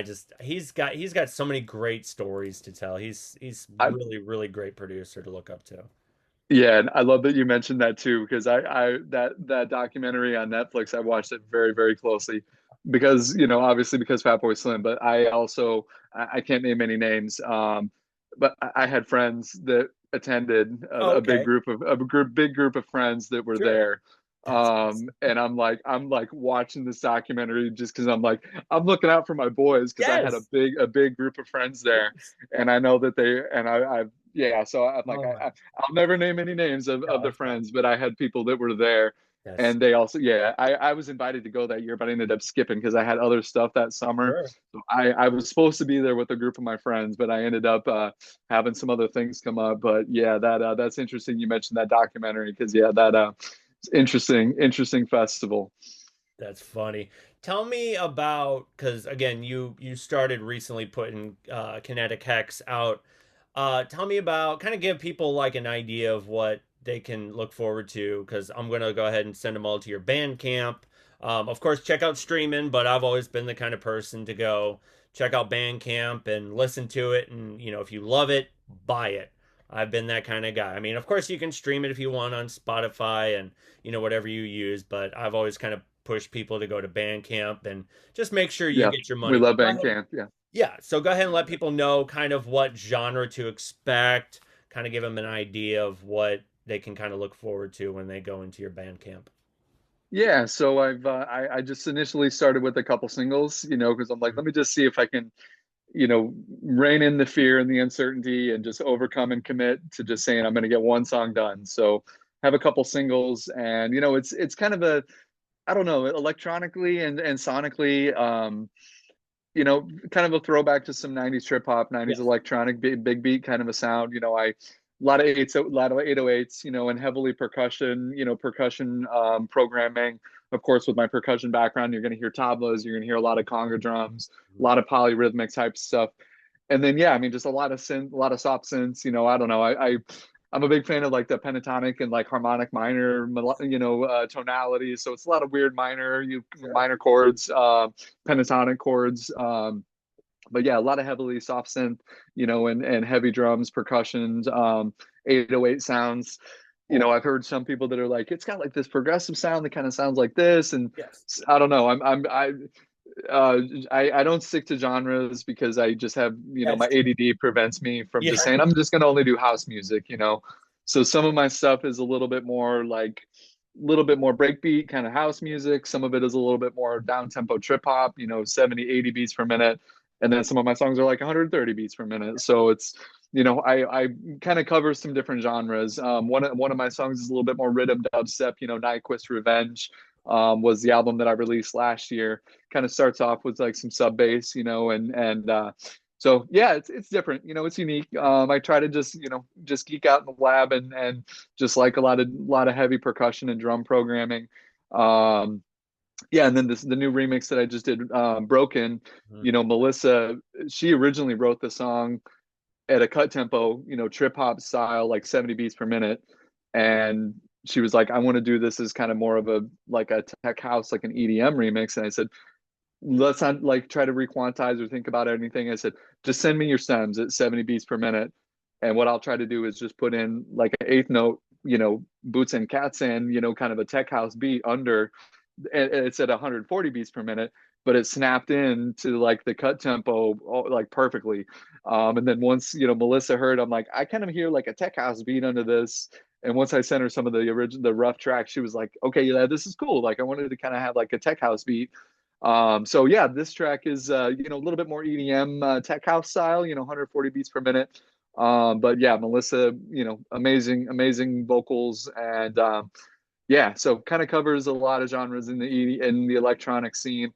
He's got so many great stories to tell. He's I, really, really great producer to look up to. yeah, and I love that you mentioned that too, because I that documentary on Netflix, I watched it very, very closely because, obviously because Fatboy Slim, but I also I can't name any names. But I had friends that attended Oh, a big okay. group of big group of friends that were Sure. there. That's awesome. And I'm like watching this documentary just because I'm like I'm looking out for my boys because I had Yes. a big group of friends there, Yes. and I know that they and I've yeah, so I'm like Oh my I'll never name any names no, of the that's fine. friends, but I had people that were there, Yes. and they also, yeah, I was invited to go that year, but I ended up skipping because I had other stuff that summer. Sure. So I was supposed to be there with a group of my friends, but I ended up having some other things come up. But yeah, that's interesting. You mentioned that documentary because yeah, that interesting festival. That's funny. Tell me about, because again, you started recently putting Kinetic Hex out. Tell me about, kind of give people like an idea of what they can look forward to, because I'm gonna go ahead and send them all to your Bandcamp. Of course, check out streaming, but I've always been the kind of person to go check out Bandcamp and listen to it, and if you love it, buy it. I've been that kind of guy. I mean, of course, you can stream it if you want on Spotify and whatever you use, but I've always kind of pushed people to go to Bandcamp and just make sure you Yeah, get your we money. love But go ahead. Bandcamp. Yeah. Yeah, so go ahead and let people know kind of what genre to expect, kind of give them an idea of what they can kind of look forward to when they go into your Bandcamp. Yeah, so I just initially started with a couple singles, because I'm like, let me just see if I can, rein in the fear and the uncertainty and just overcome and commit to just saying I'm going to get one song done. So have a couple singles, and it's kind of a, I don't know, electronically and sonically, kind of a throwback to some 90s trip hop, 90s Yes. electronic, big beat kind of a sound. A lot of eights, a lot of 808s, and heavily percussion, percussion programming. Of course, with my percussion background, you're going to hear tablas, you're going to hear a lot of conga drums, a lot of polyrhythmic type stuff. And then, yeah, I mean, just a lot of synth, a lot of soft synths. I don't know. I'm a big fan of like the pentatonic and like harmonic minor, tonalities. So it's a lot of weird Sure. minor chords, pentatonic chords. But yeah, a lot of heavily soft synth, and heavy drums, percussions, 808 sounds. Oh, I've heard some people that are like, it's got like this progressive sound that kind of sounds like this, and yes. I don't know. Uh, I don't stick to genres because I just have, my That's true. ADD prevents me from Yeah. just saying I'm just going to only do house music. So some of my stuff is a little bit more like a little bit more breakbeat kind of house music. Some of it is a little bit more down tempo trip hop, 70, 80 beats per minute. And then some of my songs are like 130 beats per minute. So it's, I kind of cover some different genres. One of my songs is a little bit more rhythm dubstep, Nyquist Revenge was the album that I released last year. Kind of starts off with like some sub bass, and so yeah, it's different, it's unique. I try to just just geek out in the lab and just like a lot of heavy percussion and drum programming. Um, yeah, and then the new remix that I just did, Broken. Mhm. Melissa, she originally wrote the song at a cut tempo, trip hop style, like 70 beats per minute. And she was like, I want to do this as kind of more of a like a tech house, like an EDM remix. And I said, let's not like try to requantize or think about anything. I said, just send me your stems at 70 beats per minute. And what I'll try to do is just put in like an eighth note, boots and cats in, kind of a tech house beat under, and it's at 140 beats per minute, but it snapped in to like the cut tempo like perfectly. And then once Melissa heard, I'm like, I kind of hear like a tech house beat under this. And once I sent her some of the rough tracks, she was like, okay, yeah, this is cool. Like I wanted to kind of have like a tech house beat. So yeah, this track is a little bit more EDM tech house style, 140 beats per minute. But yeah, Melissa, amazing vocals, and yeah, so kind of covers a lot of genres in the electronic scene.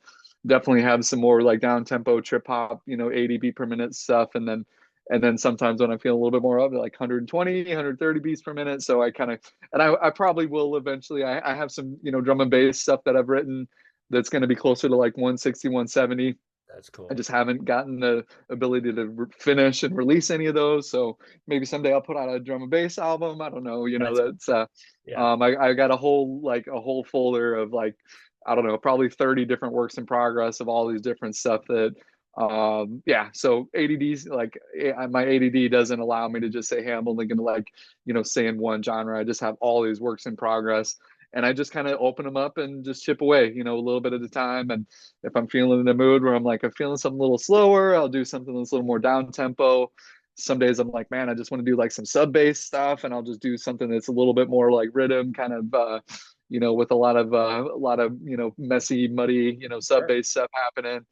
Definitely have some more like down tempo trip hop, 80 beat per minute stuff, and then And then sometimes when I'm feeling a little bit more of it, like 120, 130 beats per minute. So I kind of, and I probably will eventually. I have some, drum and bass stuff that I've written that's going to be closer to like 160, 170. That's I cool. just haven't gotten the ability to finish and release any of those. So maybe someday I'll put out a drum and bass album. I don't know. That's cool. That's Yeah. I got a whole folder of like, I don't know, probably 30 different works in progress of all these different stuff that yeah. So ADD's like my ADD doesn't allow me to just say, hey, I'm only gonna like, stay in one genre. I just have all these works in progress. And I just kind of open them up and just chip away, a little bit at a time. And if I'm feeling in the mood where I'm like, I'm feeling something a little slower, I'll do something that's a little more down tempo. Some days I'm like, man, I just want to do like some sub bass stuff, and I'll just do something that's a little bit more like rhythm, kind of, with a lot of, messy, muddy, sub Sure. bass stuff happening.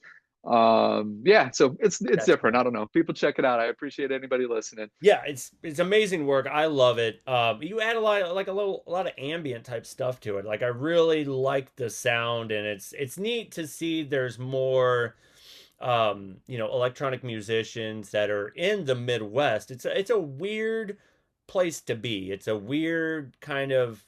Yeah, so it's That's different. cool. I don't know. People check it out. I appreciate anybody listening. Yeah, it's amazing work. I love it. You add a lot like a lot of ambient type stuff to it. Like I really like the sound, and it's neat to see there's more electronic musicians that are in the Midwest. It's a weird place to be. It's a weird kind of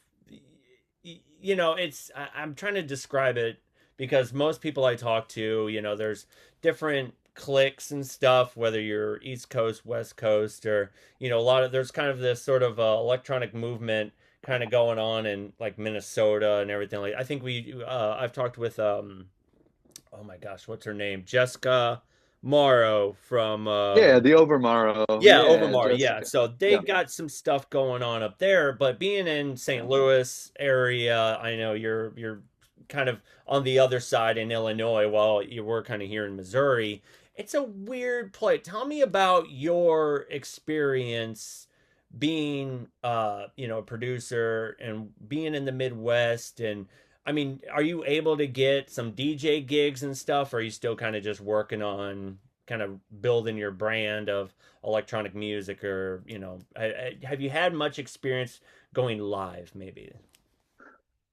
I'm trying to describe it because most people I talk to, there's different cliques and stuff, whether you're East Coast, West Coast, or a lot of there's kind of this sort of electronic movement kind of going on in like Minnesota and everything. Like I think I've talked with oh my gosh, what's her name? Jessica Morrow from Yeah, the Overmorrow. yeah, Yeah, Overmar. Yeah. Jessica. So they Yeah. got some stuff going on up there, but being in St. Louis area, I know you're kind of on the other side in Illinois while you were kind of here in Missouri. It's a weird place. Tell me about your experience being a producer and being in the Midwest. And I mean, are you able to get some DJ gigs and stuff, or are you still kind of just working on kind of building your brand of electronic music? Or have you had much experience going live maybe?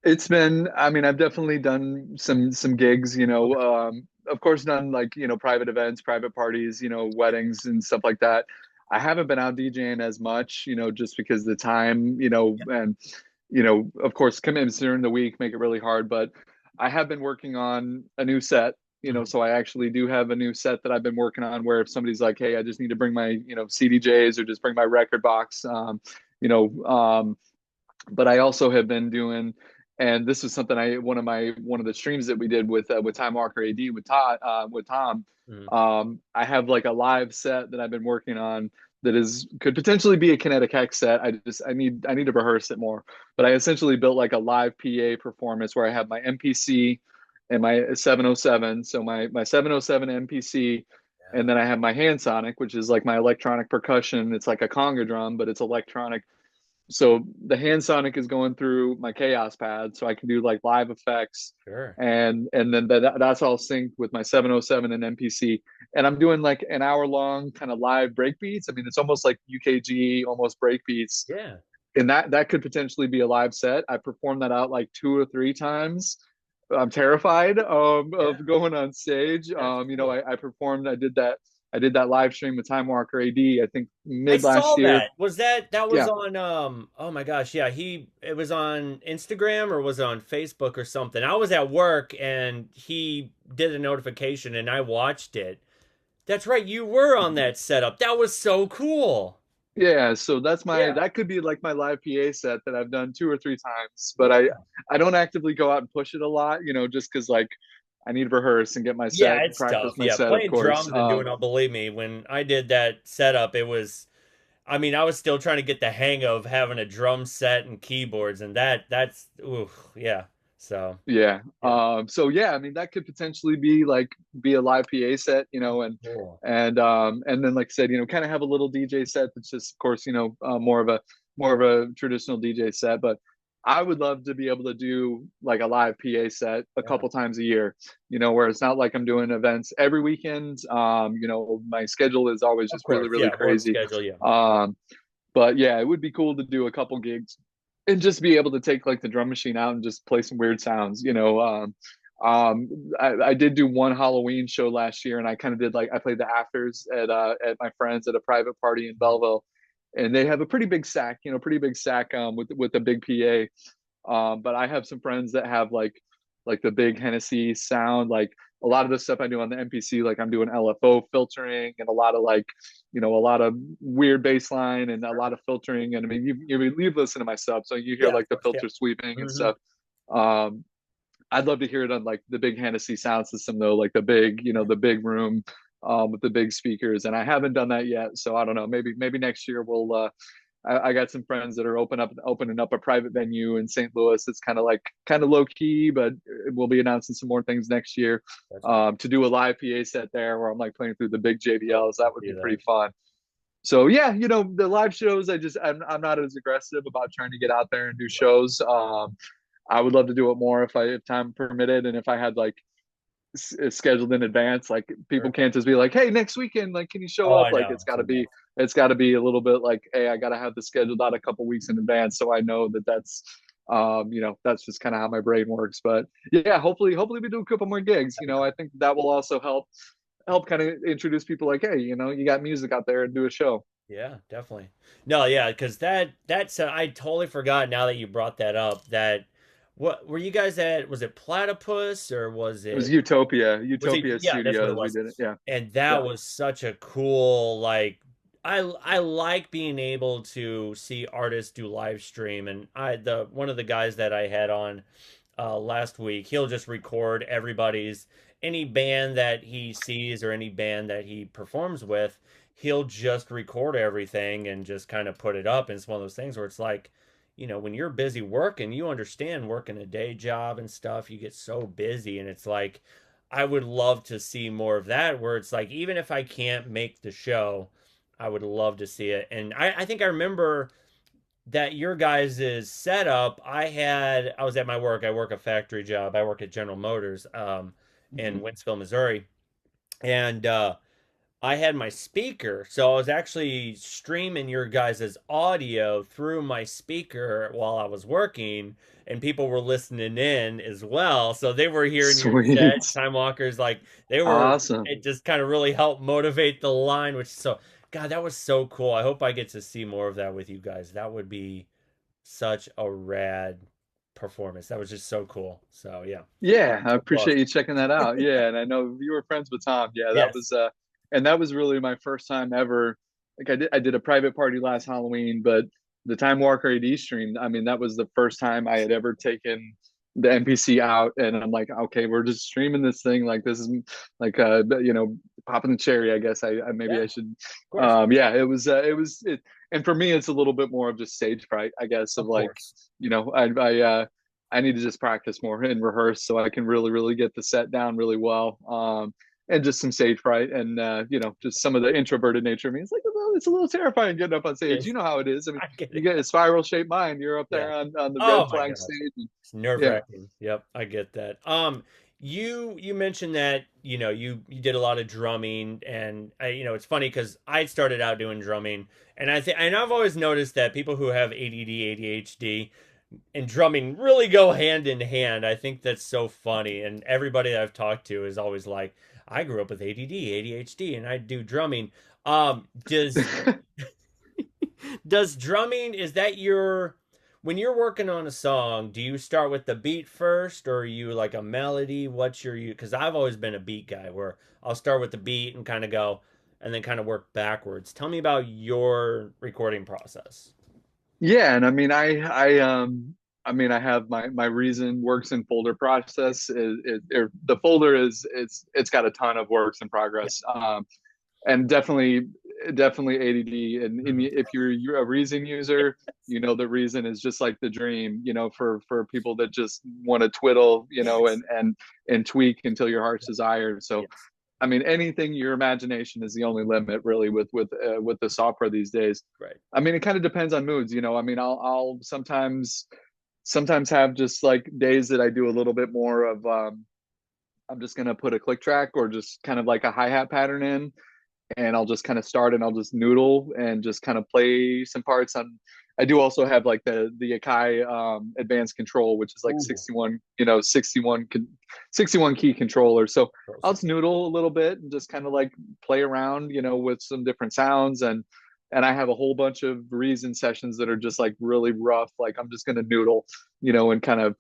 It's been, I mean, I've definitely done some gigs, Okay. of course done like, private events, private parties, weddings and stuff like that. I haven't been out DJing as much, just because the time, and of course commitments during the week make it really hard, but I have been working on a new set, Mhm. so I actually do have a new set that I've been working on where if somebody's like, hey, I just need to bring my, CDJs or just bring my record box, you know, but I also have been doing, and this is something one of the streams that we did with Time Walker AD with Tom. Mhm. I have like a live set that I've been working on that is could potentially be a Kinetic Hex set. I need to rehearse it more, but I Yeah. essentially built like a live PA performance where I have my MPC and my 707. So my 707 MPC. And Yeah. then I have my hand sonic, which is like my electronic percussion. It's like a conga drum, but it's electronic, so the hand sonic is going through my chaos pad so I can do like live effects, Sure. and then that's all synced with my 707 and MPC, and I'm doing like an hour long kind of live break beats. I mean, it's almost like UKG, almost break beats, Yeah. and that could potentially be a live set. I performed that out like 2 or 3 times. I'm terrified Yeah. of going on stage. That's cool. I performed. I did that live stream with Time Walker AD. I think I mid last saw year. that. That was Yeah, on oh my gosh, yeah, he it was on Instagram or was it on Facebook or something. I was at work and he did a notification and I watched it. That's right, you were on that setup. That was so cool. yeah, so Yeah. that could be like my live PA set that I've done 2 or 3 times, but Yeah. I don't actively go out and push it a lot, just because like I need to rehearse and get my Yeah, set, it's practice tough. my Yeah, set, of playing course. drums and doing all, believe me, when I did that setup, it was I mean, I was still trying to get the hang of having a drum set and keyboards and that's ooh, yeah. So, Yeah. yeah. So yeah, I mean that could potentially be like be a live PA set, Cool. and then like I said, kind of have a little DJ set that's just of course, more of a traditional DJ set, but I would love to be able to do like a live PA set a Yeah. couple times a year, where it's not like I'm doing events every weekend. My schedule is always Of just really, course. really Yeah, work crazy. schedule, yeah. Um, but yeah, it would be cool to do a couple gigs and just be able to take like the drum machine out and just play some weird sounds. I did do one Halloween show last year, and I kind of did like I played the afters at my friends at a private party in Belleville, and they have a pretty big sack, pretty big sack with a big PA. But I have some friends that have like the big Hennessy sound, like a lot of the stuff I do on the MPC, like I'm doing LFO filtering and a lot of like, a lot of weird bass line and a lot of filtering. And I mean, you've listened to my stuff, so you hear Yeah, like of the course, yeah. filter sweeping and Hmm. stuff. Um, I'd love to hear it on like the big Hennessy sound system though, like the big, the big room with the big speakers. And I haven't done that yet, so I don't know. Maybe next year we'll. I got some friends that are opening up a private venue in St. Louis. It's kind of low key, but we'll be announcing some more things next year. That's cool. To do a live PA set there where I'm like playing through the big Oh, JBLs. That would see be that. pretty fun. So yeah, the live shows. I'm not as aggressive about trying to get out there and do shows. I would love to do it more if time permitted and if I had like scheduled in advance. Like people Sure. can't just be like, "Hey, next weekend, like, can you show Oh, up?" I Like know. It's a mess. it's got to be a little bit like, "Hey, I got to have this scheduled out a couple weeks in advance, so I know that's just kind of how my brain works." But yeah, hopefully we do a couple more gigs. That'd be cool. I think that will also help kind of introduce people like, "Hey, you got music out there and do a show." Yeah, definitely. No, yeah, because that's I totally forgot now that you brought that up. That what were you guys at? Was it Platypus or was It was it was it? Utopia Yeah, that's what it Studios. We was. did it. Yeah, And yeah. that was such a cool like I like being able to see artists do live stream. And I the one of the guys that I had on last week, he'll just record everybody's any band that he sees or any band that he performs with, he'll just record everything and just kind of put it up. And it's one of those things where it's like, when you're busy working, you understand working a day job and stuff, you get so busy. And it's like, I would love to see more of that where it's like, even if I can't make the show, I would love to see it. And I think I remember that your guys' setup, I was at my work. I work a factory job. I work at General Motors in Mhm. Wentzville, Missouri. And I had my speaker. So I was actually streaming your guys' audio through my speaker while I was working, and people were listening in as well. So they were hearing your set. Sweet. Time Walkers, like they were, Awesome. it just kind of really helped motivate the line, which so, God, that was so cool. I hope I get to see more of that with you guys. That would be such a rad performance. That was just so cool. So yeah, Yeah, I applause. appreciate you checking that out. Yeah, and I know you were friends with Tom. Yeah, Yes. and that was really my first time ever. Like I did a private party last Halloween, but the Time Walker AD stream, I mean, that was the first time I had ever taken the NPC out, and I'm like, okay, we're just streaming this thing. Like this is like popping the cherry. I guess I maybe Yeah, I of should. course. Yeah, and for me, it's a little bit more of just stage fright, I guess, of Of like, course. I need to just practice more and rehearse so I can really, really get the set down really well. And just some stage fright and just some of the introverted nature of me. It's a little terrifying getting up on stage. Yes, You know how it is. I mean, I get you it. get a spiral shaped mind. You're up Yeah. there on the Oh red my flag gosh. stage. And, It's nerve yeah. wracking. Yep, I get that. You mentioned that you did a lot of drumming, and it's funny because I started out doing drumming, and I've always noticed that people who have ADD, ADHD, and drumming really go hand in hand. I think that's so funny, and everybody that I've talked to is always like, I grew up with ADD, ADHD, and I do drumming. Does drumming, is that your, when you're working on a song, do you start with the beat first or are you like a melody? What's your you because I've always been a beat guy where I'll start with the beat and kind of go and then kind of work backwards. Tell me about your recording process. Yeah, and I have my Reason works in folder process. The folder it's got a ton of works in Yeah. progress. And definitely ADD. And Mhm. if you're a Reason user, the Reason is just like the dream. For people that just want to twiddle, Yes. and tweak until your heart's desire. So Yes. I mean, anything your imagination is the only limit, really, with the software these days. Right. I mean, it kind of depends on moods. I mean, I'll sometimes have just like days that I do a little bit more of I'm just gonna put a click track or just kind of like a hi hat pattern in, and I'll just kind of start and I'll just noodle and just kind of play some parts on. I do also have like the Akai advanced control, which is like Ooh. 61, 61 key controller. So I'll Awesome. just noodle a little bit and just kind of like play around, with some different sounds, and I have a whole bunch of Reason sessions that are just like really rough. Like I'm just gonna noodle, and kind of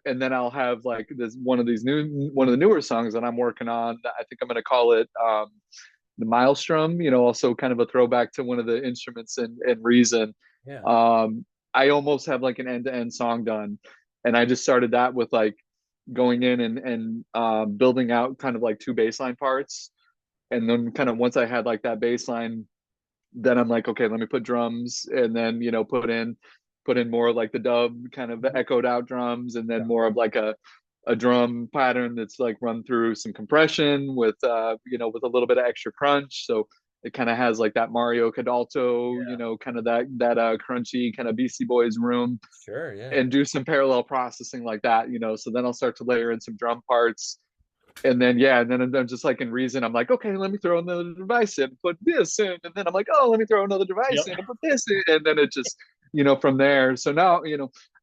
and then I'll have like this one of the newer songs that I'm working on. I think I'm gonna call it the Maelstrom, also kind of a throwback to one of the instruments in Reason. Yeah. Um, I almost have like an end to end song done. And I just started that with like going in and building out kind of like two baseline parts. And then kind of once I had like that baseline, then I'm like, okay, let me put drums and then, put in more like the dub kind of Mhm. echoed out drums, and then Yeah. more of like a drum pattern that's like run through some compression with with a little bit of extra crunch. So it kind of has like that Mario Cadalto, Yeah. kind of that crunchy kind of Beastie Boys room, Sure. Yeah. and do some parallel processing like that. So then I'll start to layer in some drum parts, and then yeah, and then I'm just like in Reason, I'm like, okay, let me throw another device in, put this in, and then I'm like, oh, let me throw another device Yep. in and put this in, and then it just, from there. So now,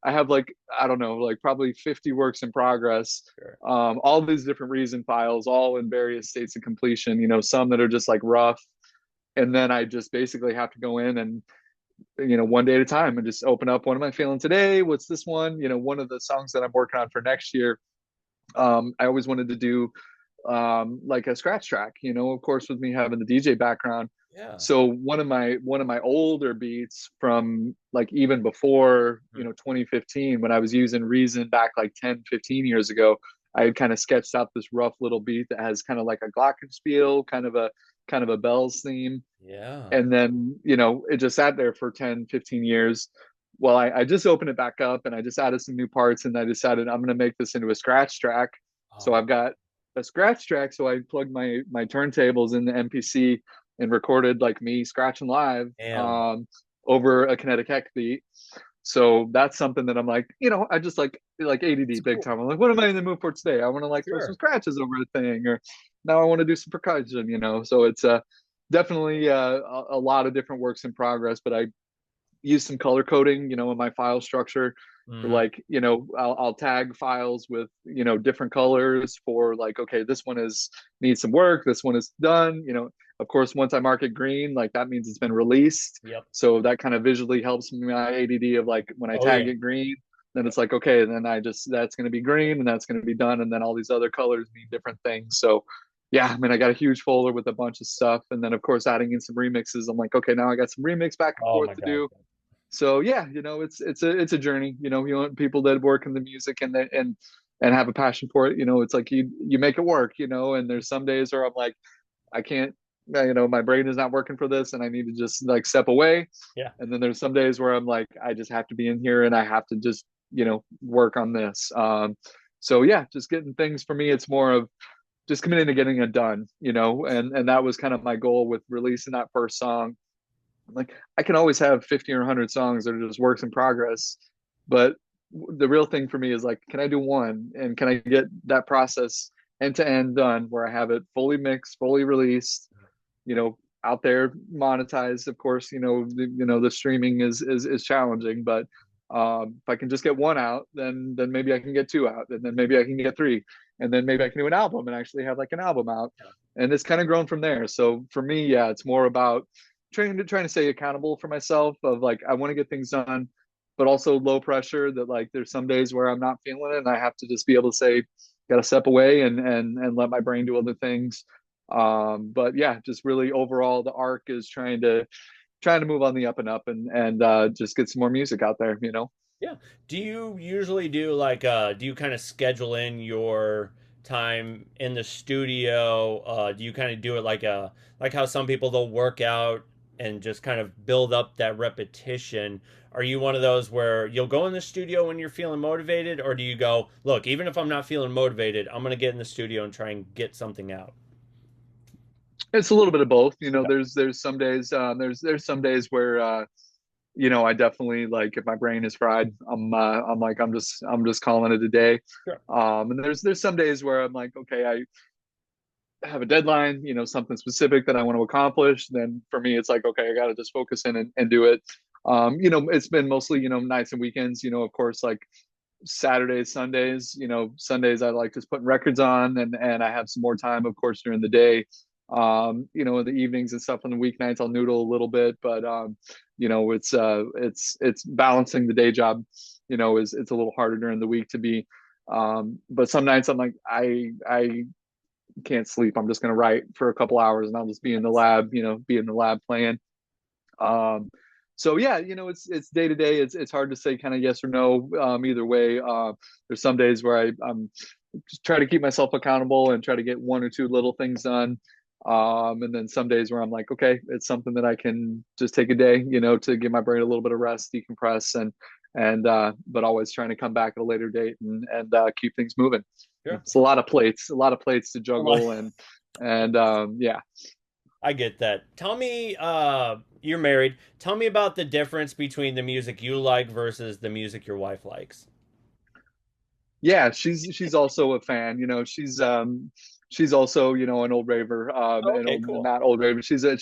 I have like, I don't know, like probably 50 works in progress, Sure. all these different Reason files, all in various states of completion. Some that are just like rough, and then I just basically have to go in and one day at a time and just open up, what am I feeling today? What's this one? One of the songs that I'm working on for next year. I always wanted to do like a scratch track, of course, with me having the DJ background. Yeah. So one of my older beats from like even before, Mhm. 2015, when I was using Reason back like 10, 15 years ago, I had kind of sketched out this rough little beat that has kind of like a glockenspiel, kind of a bells theme. Yeah. And then, it just sat there for 10, 15 years. Well, I just opened it back up and I just added some new parts, and I decided I'm going to make this into a scratch track. So Oh, I've got a scratch track. So I plugged my turntables in the MPC and recorded like me scratching live damn. over a Kinetic Hex beat. So that's something that I'm like, I just like ADD It's big cool. time. I'm like, what am I in the mood for today? I want to like throw some Sure. scratches over a thing, or now I want to do some percussion. So it's definitely a lot of different works in progress, but I use some color coding, in my file structure for Hmm. like, I'll tag files with, different colors for like, okay, this one is needs some work, this one is done. Of course, once I mark it green, like that means it's been released. Yep. So that kind of visually helps my ADD of like when I Oh tag yeah. it green, then Yep. it's like, okay, then that's going to be green and that's going to be done. And then all these other colors mean different things. So yeah, I mean, I got a huge folder with a bunch of stuff. And then, of course, adding in some remixes. I'm like, okay, now I got some remix back and Oh forth my to God. do. So yeah, it's a journey. You want people that work in the music and have a passion for it. It's like you make it work. And there's some days where I'm like, I can't. My brain is not working for this, and I need to just like step away. Yeah. And then there's some days where I'm like, I just have to be in here, and I have to just work on this. So yeah, just getting things for me. It's more of just committing to getting it done. And that was kind of my goal with releasing that first song. Like I can always have 50 or 100 songs that are just works in progress, but the real thing for me is like, can I do one, and can I get that process end to end done where I have it fully mixed, fully released, out there monetized. Of course, the streaming is challenging, but if I can just get one out, then maybe I can get two out, and then maybe I can get three, and then maybe I can do an album and actually have like an album out, Yeah. and it's kind of grown from there. So for me, yeah, it's more about trying to stay accountable for myself of like I want to get things done, but also low pressure that like there's some days where I'm not feeling it and I have to just be able to say, got to step away and let my brain do other things. But yeah, just really overall the arc is trying to move on the up and up and just get some more music out there. Yeah. Do you usually do do you kind of schedule in your time in the studio? Do you kind of do it like how some people they'll work out and just kind of build up that repetition? Are you one of those where you'll go in the studio when you're feeling motivated, or do you go, look, even if I'm not feeling motivated, I'm gonna get in the studio and try and get something out? It's a little bit of both. Okay. There's some days there's some days where I definitely like if my brain is fried, I'm like I'm just calling it a day. Sure. And there's some days where I'm like, okay, have a deadline, something specific that I want to accomplish, then for me, it's like, okay, I got to just focus in and do it. It's been mostly, nights and weekends, of course, like Saturdays, Sundays, Sundays I like just putting records on and I have some more time, of course, during the day. In the evenings and stuff on the weeknights, I'll noodle a little bit, but it's balancing the day job, is it's a little harder during the week to be. But some nights I'm like, I can't sleep. I'm just gonna write for a couple hours and I'll just be in the lab, be in the lab playing. Um, so yeah, it's day to day. It's hard to say kind of yes or no either way. There's some days where I'm just try to keep myself accountable and try to get one or two little things done. And then some days where I'm like, okay, it's something that I can just take a day, to give my brain a little bit of rest, decompress, and but always trying to come back at a later date and keep things moving. Sure. It's a lot of plates to juggle, and yeah. I get that. Tell me, you're married. Tell me about the difference between the music you like versus the music your wife likes. Yeah, she's also a fan. She's also an old raver, Oh, an okay, old cool. not old raver. She's a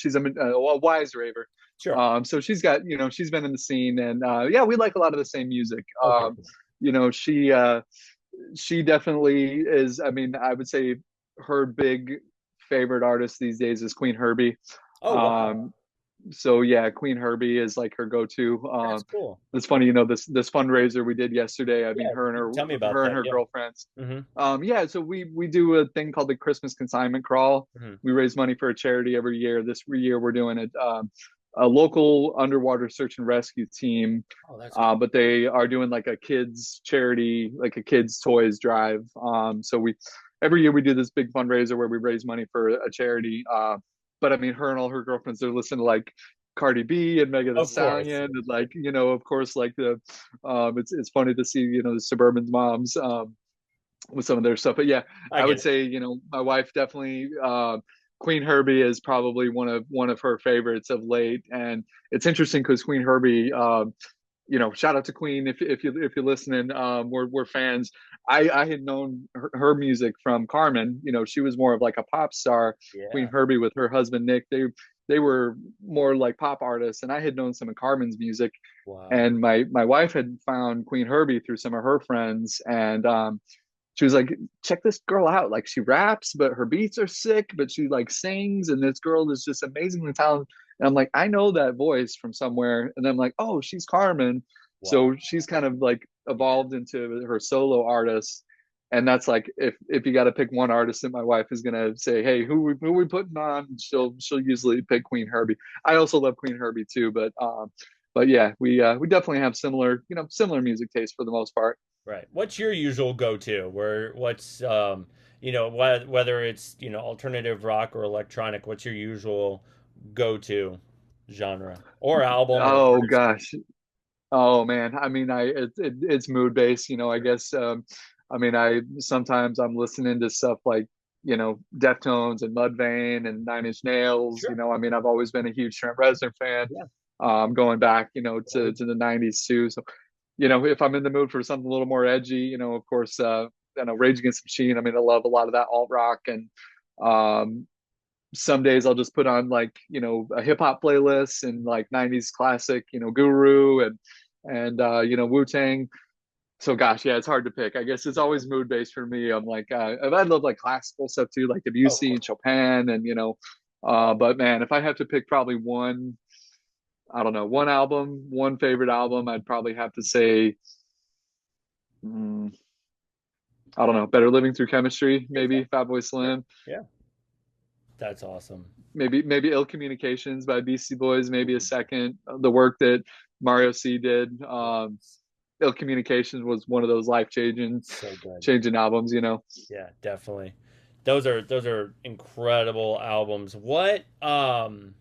wise raver. Sure. So she's been in the scene, and yeah, we like a lot of the same music. Okay, cool. You know, she definitely is. I mean, I would say her big favorite artist these days is Queen Herbie. Oh, wow. Um, so yeah, Queen Herbie is like her go-to. That's cool. It's funny, this fundraiser we did yesterday. I mean, Yeah, tell me about her and that. her Yeah. girlfriends. Mm-hmm. Yeah, so we do a thing called the Christmas consignment crawl. Mm-hmm. We raise money for a charity every year. This year we're doing it. A local underwater search and rescue team, Oh, that's cool. but they are doing like a kids charity, like a kids toys drive. So we every year we do this big fundraiser where we raise money for a charity. But I mean, her and all her girlfriends, they're listening to like Cardi B and Megan Thee Of course. Stallion, and like of course, like it's funny to see the suburban moms with some of their stuff. But yeah, I I get would it. say my wife definitely Queen Herbie is probably one of her favorites of late, and it's interesting because Queen Herbie. Shout out to Queen if you're listening. We're fans. I had known her music from Carmen. She was more of like a pop star. Queen Yeah. Herbie with her husband Nick. They were more like pop artists, and I had known some of Carmen's music. Wow. And my wife had found Queen Herbie through some of her friends, and she was like, check this girl out. Like she raps, but her beats are sick, but she like sings, and this girl is just amazingly talented. And I'm like, I know that voice from somewhere. And I'm like, oh, she's Carmen. Wow. So she's kind of like evolved into her solo artist. And that's like if you got to pick one artist that my wife is gonna say, hey, who we putting on? She'll usually pick Queen Herbie. I also love Queen Herbie too, but yeah, we definitely have similar music taste for the most part. Right. What's your usual go-to? What's whether it's, alternative rock or electronic, what's your usual go-to genre or album or Oh artist? gosh. Oh man. I mean, it's mood based, I guess. I mean, I sometimes I'm listening to stuff like, Deftones and Mudvayne and Nine Inch Nails. Sure. I mean, I've always been a huge Trent Reznor fan. Yeah. Going back, to the '90s too. So, if I'm in the mood for something a little more edgy, of course, Rage Against the Machine. I mean, I love a lot of that alt rock, and um, some days I'll just put on like a hip hop playlist and like '90s classic, Guru and Wu Tang. So gosh, yeah, it's hard to pick. I guess it's always mood based for me. I'm like, I love like classical stuff too, like Oh, of Debussy and course. Chopin, and but man, if I have to pick probably one, I don't know, one album, one favorite album, I'd probably have to say, mm, I don't know, Better Living Through Chemistry, There you go. maybe Fatboy Sure. Slim, Yeah. That's awesome. maybe Ill Communications by Beastie Boys, maybe a second. The work that Mario C did, Ill Communications was one of those life So good. changing albums. Yeah, definitely. Those are incredible albums. What I'm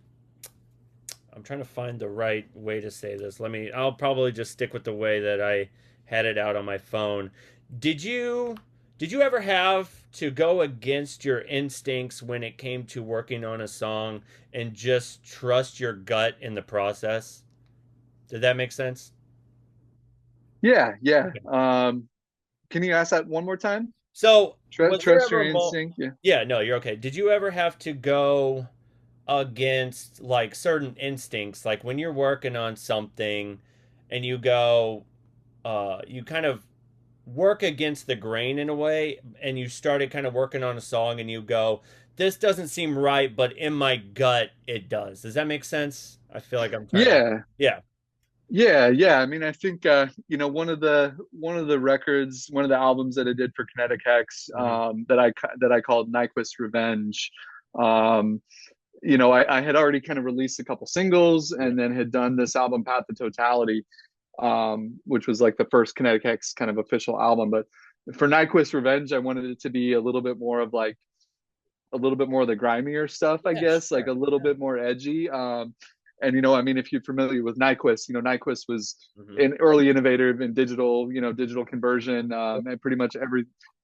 trying to find the right way to say this. I'll probably just stick with the way that I had it out on my phone. Did you did you ever have to go against your instincts when it came to working on a song and just trust your gut in the process? Did that make sense? Yeah, yeah. Okay. Can you ask that one more time? So, was there Trust ever your a moment? instinct. Yeah. Yeah, no, you're okay. Did you ever have to go against like certain instincts, like when you're working on something and you go, you kind of work against the grain in a way, and you started kind of working on a song and you go, this doesn't seem right, but in my gut, it does. Does that make sense? I feel like I'm trying to, Yeah. yeah. Yeah. I mean, I think one of the records, one of the albums that I did for Kinetic Hex, Hmm. that I called Nyquist Revenge. Um, I had already kind of released a couple singles Yeah. and then had done this album Path to Totality, which was like the first Kinetic Hex kind of official album. But for Nyquist Revenge, I wanted it to be a little bit more of the grimier stuff, I Yeah, guess, like sure. a little Yeah. bit more edgy. And I mean, if you're familiar with Nyquist, Nyquist was Hmm. an early innovator in digital, digital conversion, and pretty much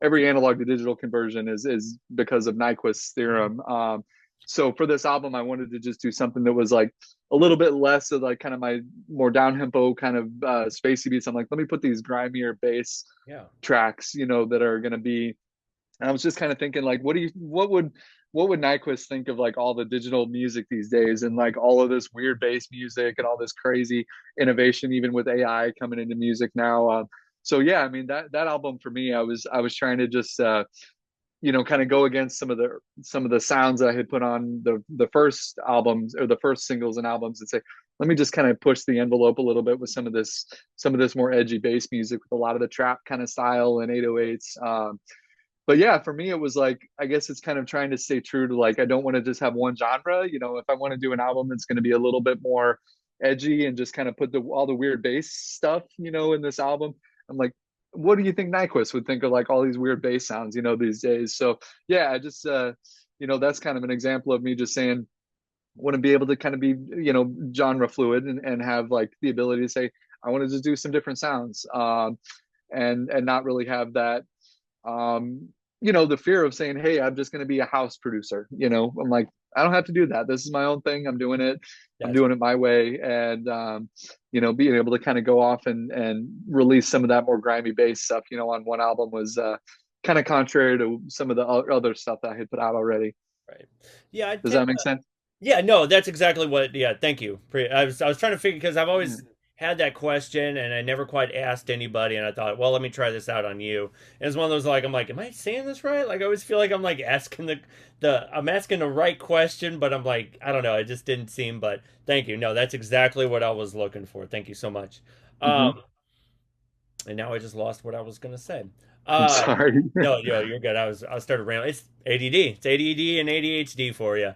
every analog to digital conversion is because of Nyquist's Hmm. theorem. So for this album, I wanted to just do something that was like a little bit less of like kind of my more down tempo kind of spacey beats. I'm like, let me put these grimier bass Yeah. tracks, that are going to be. And I was just kind of thinking, like, what would Nyquist think of like all the digital music these days, and like all of this weird bass music and all this crazy innovation, even with AI coming into music now. So yeah, I mean that album for me, I was trying to just kind of go against some of the sounds I had put on the first albums or the first singles and albums, and say, let me just kind of push the envelope a little bit with some of this more edgy bass music with a lot of the trap kind of style and 808s. But yeah, for me, it was like, I guess it's kind of trying to stay true to like, I don't want to just have one genre. If I want to do an album that's going to be a little bit more edgy and just kind of put all the weird bass stuff, in this album, I'm like, what do you think Nyquist would think of like all these weird bass sounds, these days? So yeah, I just, that's kind of an example of me just saying, want to be able to kind of be, genre fluid and have like the ability to say, I want to just do some different sounds. And not really have that um, the fear of saying, hey, I'm just going to be a house producer. I'm like, I don't have to do that. This is my own thing. I'm doing it. I'm That's doing it my way. And, being able to kind of go off and release some of that more grimy bass stuff, on one album was kind of contrary to some of the other stuff that I had put out already. right. Yeah, I Does tend that make to. sense? Yeah, no, that's exactly what. Yeah, thank you. I was trying to figure because I've Yeah. always had that question and I never quite asked anybody, and I thought, well, let me try this out on you. And it's one of those like I'm like, am I saying this right? Like I always feel like I'm like asking the I'm asking the right question, but I'm like, I don't know, it just didn't seem. But thank you. No, that's exactly what I was looking for. Thank you so much. Mm-hmm. And now I just lost what I was gonna say. I'm Um, sorry. no, you're good. I started rambling. It's ADD. It's ADD and ADHD for you.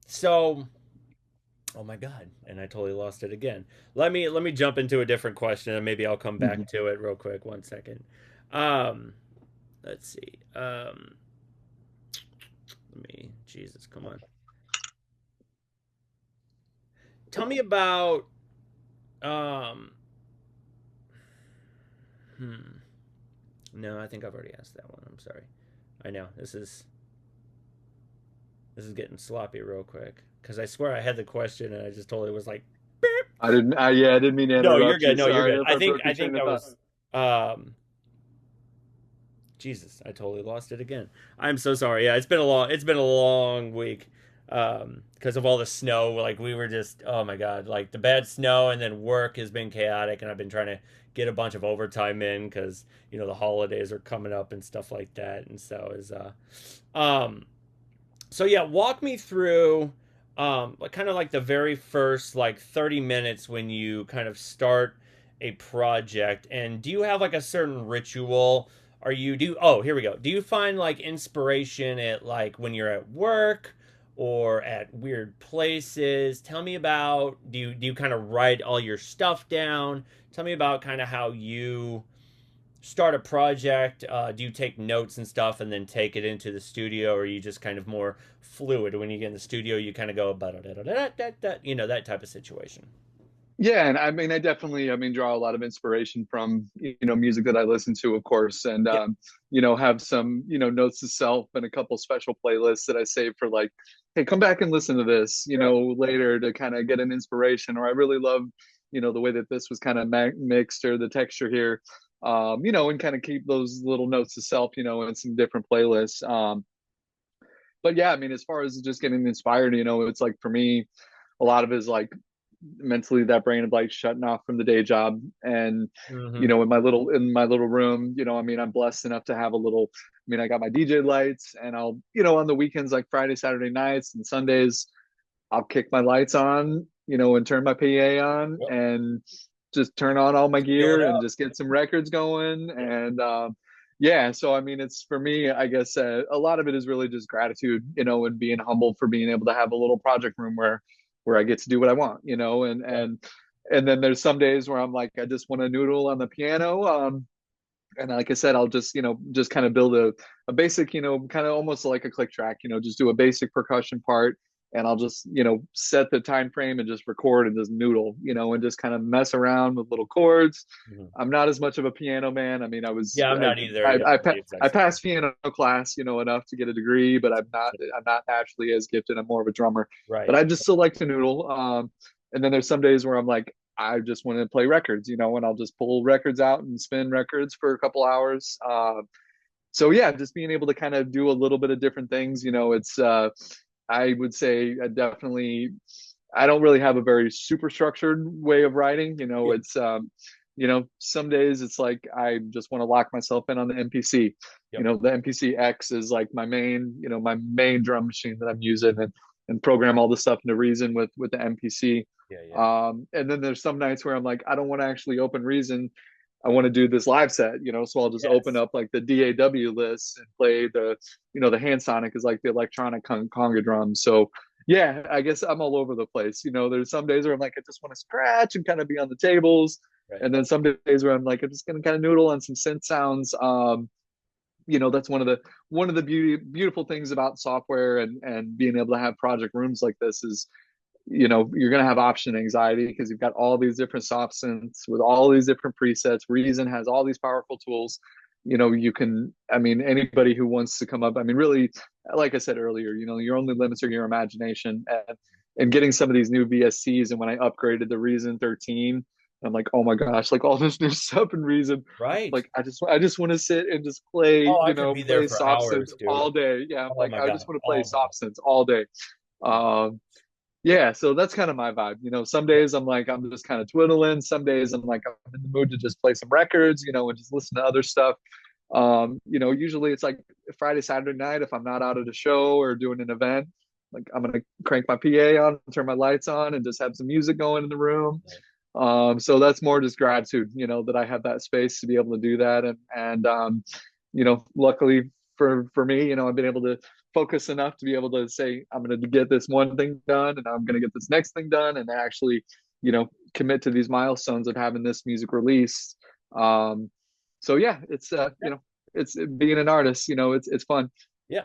So oh my god, and I totally lost it again. Let me jump into a different question and maybe I'll come Mm-hmm. back to it real quick. One second. Um, let's see. Let me. Jesus, come on. Tell me about. Um, hmm. No, I think I've already asked that one. I'm sorry. I know this is getting sloppy real quick because I swear I had the question and I just totally was like, beep. I didn't mean to No, you're interrupt you. good. No, you're Sorry good. if I I think broke I your train think of I thought. was. Jesus, I totally lost it again. I'm so sorry. Yeah, it's been a long week. Because of all the snow, like we were just, oh my god, like the bad snow, and then work has been chaotic, and I've been trying to get a bunch of overtime in because the holidays are coming up and stuff like that, and so is um, so yeah, walk me through like kind of like the very first like 30 minutes when you kind of start a project, and do you have like a certain ritual? Are you do Oh, here we go. Do you find like inspiration at like when you're at work or at weird places? Tell me about, do you kind of write all your stuff down? Tell me about kind of how you start a project. Do you take notes and stuff and then take it into the studio, or are you just kind of more fluid when you get in the studio? You kind of go that type of situation. Yeah, and I mean, I mean, draw a lot of inspiration from music that I listen to, of course, and Yeah, have some notes to self and a couple special playlists that I save for like, hey, come back and listen to this, sure. later to kind of get an inspiration. Or I really love, the way that this was kind of mixed or the texture here. and kind of keep those little notes to self, in some different playlists. But yeah, I mean, as far as just getting inspired, it's like for me, a lot of it is like mentally that brain of like shutting off from the day job. And Mm-hmm. in my little room, I mean, I'm blessed enough to have a little, I mean, I got my DJ lights, and I'll, on the weekends, like Friday, Saturday nights and Sundays, I'll kick my lights on, and turn my PA on, Yep. and just turn on all my Just feel it gear and out. just get some records going. Yeah. And yeah, so I mean, it's for me, I guess a lot of it is really just gratitude, and being humble for being able to have a little project room where I get to do what I want, and Right. and then there's some days where I'm like, I just want to noodle on the piano. And like I said, I'll just, just kind of build a basic, kind of almost like a click track, just do a basic percussion part. And I'll just, set the time frame and just record and just noodle, and just kind of mess around with little chords. Mhm. I'm not as much of a piano man. I mean, I was, Yeah, I'm I, not either. I, Yeah, I, the exact I same. passed piano class, enough to get a degree, but I'm not naturally as gifted. I'm more of a drummer, but Right. I just still like to noodle. And then there's some days where I'm like, I just want to play records, and I'll just pull records out and spin records for a couple hours. So yeah, just being able to kind of do a little bit of different things, it's I would say I definitely, I don't really have a very super structured way of writing. Yeah. It's some days it's like I just want to lock myself in on the MPC. Yep. The MPC X is like my main drum machine that I'm using, and program all the stuff into Reason with the MPC. Yeah. Yeah. And then there's some nights where I'm like, I don't want to actually open Reason. I want to do this live set, so I'll just open Yes. up like the DAW list and play the hand sonic is like the electronic conga drum. So yeah, I guess I'm all over the place. There's some days where I'm like, I just want to scratch and kind of be on the tables. Right. And then some days where I'm like, I'm just going to kind of noodle on some synth sounds. That's one of the beautiful things about software and being able to have project rooms like this is, you're going to have option anxiety because you've got all these different soft synths with all these different presets. Reason has all these powerful tools. You can, I mean, anybody who wants to come up, I mean, really, like I said earlier, your only limits are your imagination, and getting some of these new VSTs. And when I upgraded the Reason 13, I'm like, oh my gosh, like all this new stuff in Reason, Right. like I just want to sit and just play, Oh, I could be there play for soft synths hours, dude. all day. Yeah, I'm Oh like, my I God. just want to play Oh my God. soft synths all day. Yeah. Um, yeah, so that's kind of my vibe. Some Yeah. days I'm like, I'm just kind of twiddling. Some days I'm like, I'm in the mood to just play some records, and just listen to other stuff. Usually it's like Friday, Saturday night, if I'm not out at a show or doing an event, like I'm gonna crank my PA on, turn my lights on, and just have some music going in the room. Right. So that's more just gratitude, that I have that space to be able to do that. And luckily for me, I've been able to focus enough to be able to say, I'm going to get this one thing done and I'm going to get this next thing done, and actually, commit to these milestones of having this music released. So yeah, it's, Yeah. it's being an artist, it's fun. Yeah.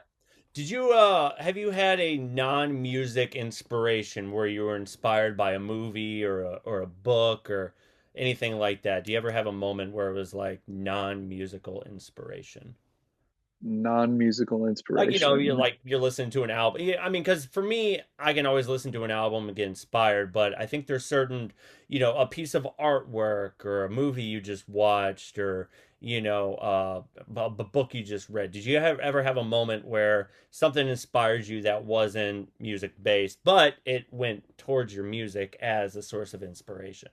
Did you have you had a non-music inspiration where you were inspired by a movie or a book or anything like that? Do you ever have a moment where it was like non-musical inspiration? Non-musical Like, you're inspiration. you're listening to an album. Yeah, I mean, because for me, I can always listen to an album and get inspired, but I think there's certain, a piece of artwork or a movie you just watched or a book you just read. Did you ever have a moment where something inspired you that wasn't music based, but it went towards your music as a source of inspiration?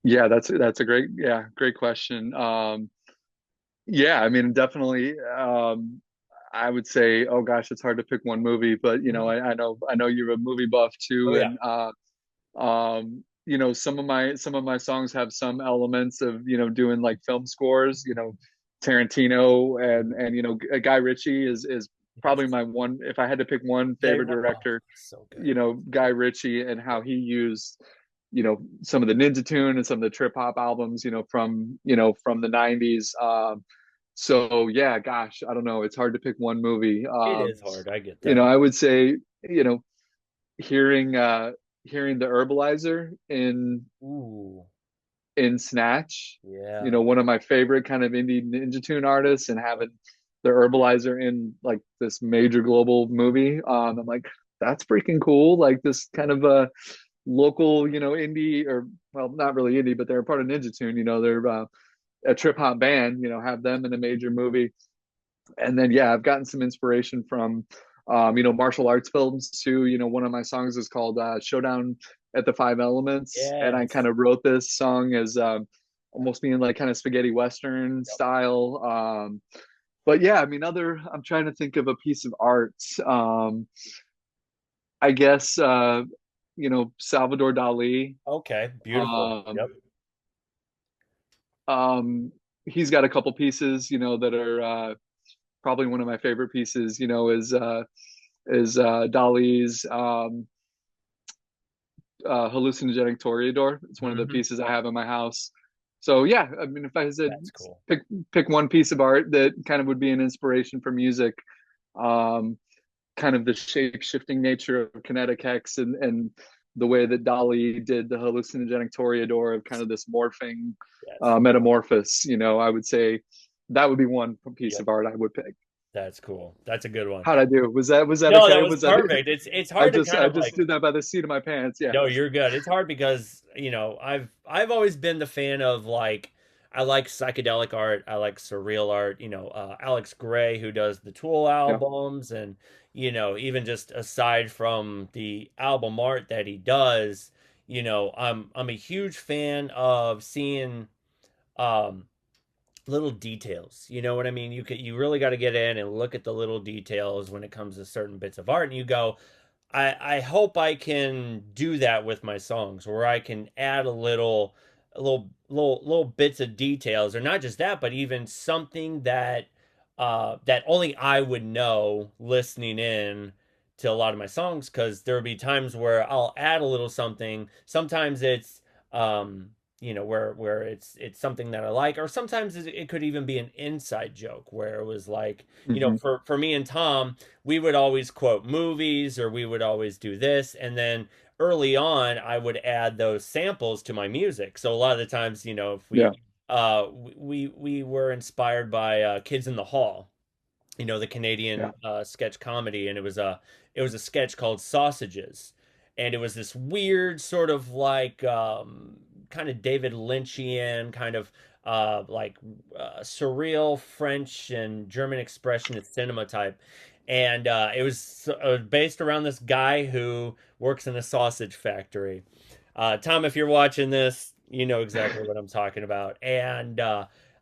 Yeah, that's a great question. Yeah, I mean, definitely. I would say, oh gosh, it's hard to pick one movie, but Mhm. I know you're a movie buff Oh too, yeah. and some of my songs have some elements of doing like film scores. Tarantino and Guy Ritchie is probably Yes. my one. If I had to pick one Yeah. favorite Oh, director, so good. Guy Ritchie, and how he used some of the Ninja Tune and some of the trip hop albums from the 90s. So yeah, gosh, I don't know, it's hard to pick one movie. It is hard. I get that. I would say, hearing hearing the Herbalizer Ooh. in Snatch, Yeah. one of my favorite kind of indie Ninja Tune artists, and having the Herbalizer in like this major global movie. I'm like, that's freaking cool. Like this kind of local, indie, or well, not really indie, but they're part of Ninja Tune. They're a trip hop band. Have them in a major movie, and then yeah, I've gotten some inspiration from martial arts films too. One of my songs is called Showdown at the Five Elements, and I kind Yes. of wrote this song as almost being like kind of spaghetti western Yep. style. But yeah, I mean, I'm trying to think of a piece of art. I guess Salvador Dali. Okay. Beautiful. Um, Yep. um, he's got a couple pieces, that are probably one of my favorite pieces. Is Dali's hallucinogenic toreador. It's one of the Hmm. pieces I have in my house. So yeah, I mean, if I said That's cool. pick one piece of art that kind of would be an inspiration for music, um, kind of the shape shifting nature of Kinetic Hex, and the way that Dali did the hallucinogenic toreador of kind of this morphing Yes. metamorphosis. I would say that would be one piece Yep. of art I would pick. That's cool. That's a good one. How'd I do? Was that No, that okay? was Was that perfect. It's I hard to just kind I of just like. did that by the seat of my pants. Yeah. No, you're good. It's hard because, I've always been the fan of like I like psychedelic art, I like surreal art, Alex Gray who does the Tool Yeah. albums and even just aside from the album art that he does, I'm a huge fan of seeing um little details. You know what I mean? You really got to get in and look at the little details when it comes to certain bits of art and you go, I hope I can do that with my songs, where I can add a little bits of details, or not just that, but even something that only I would know listening in to a lot of my songs, because there would be times where I'll add a little something. Sometimes it's where it's something that I like, or sometimes it could even be an inside joke where it was like, Hmm. for me and Tom, we would always quote movies or we would always do this, and then early on I would add those samples to my music. So a lot of the times, if Yeah. we were inspired by Kids in the Hall, the Yeah. Canadian sketch comedy, and it was a sketch called Sausages, and it was this weird sort of like kind of David Lynchian kind of like surreal French and German expressionist cinema type. And it was based around this guy who works in a sausage factory. Tom, if you're watching this, you know exactly what I'm talking about. And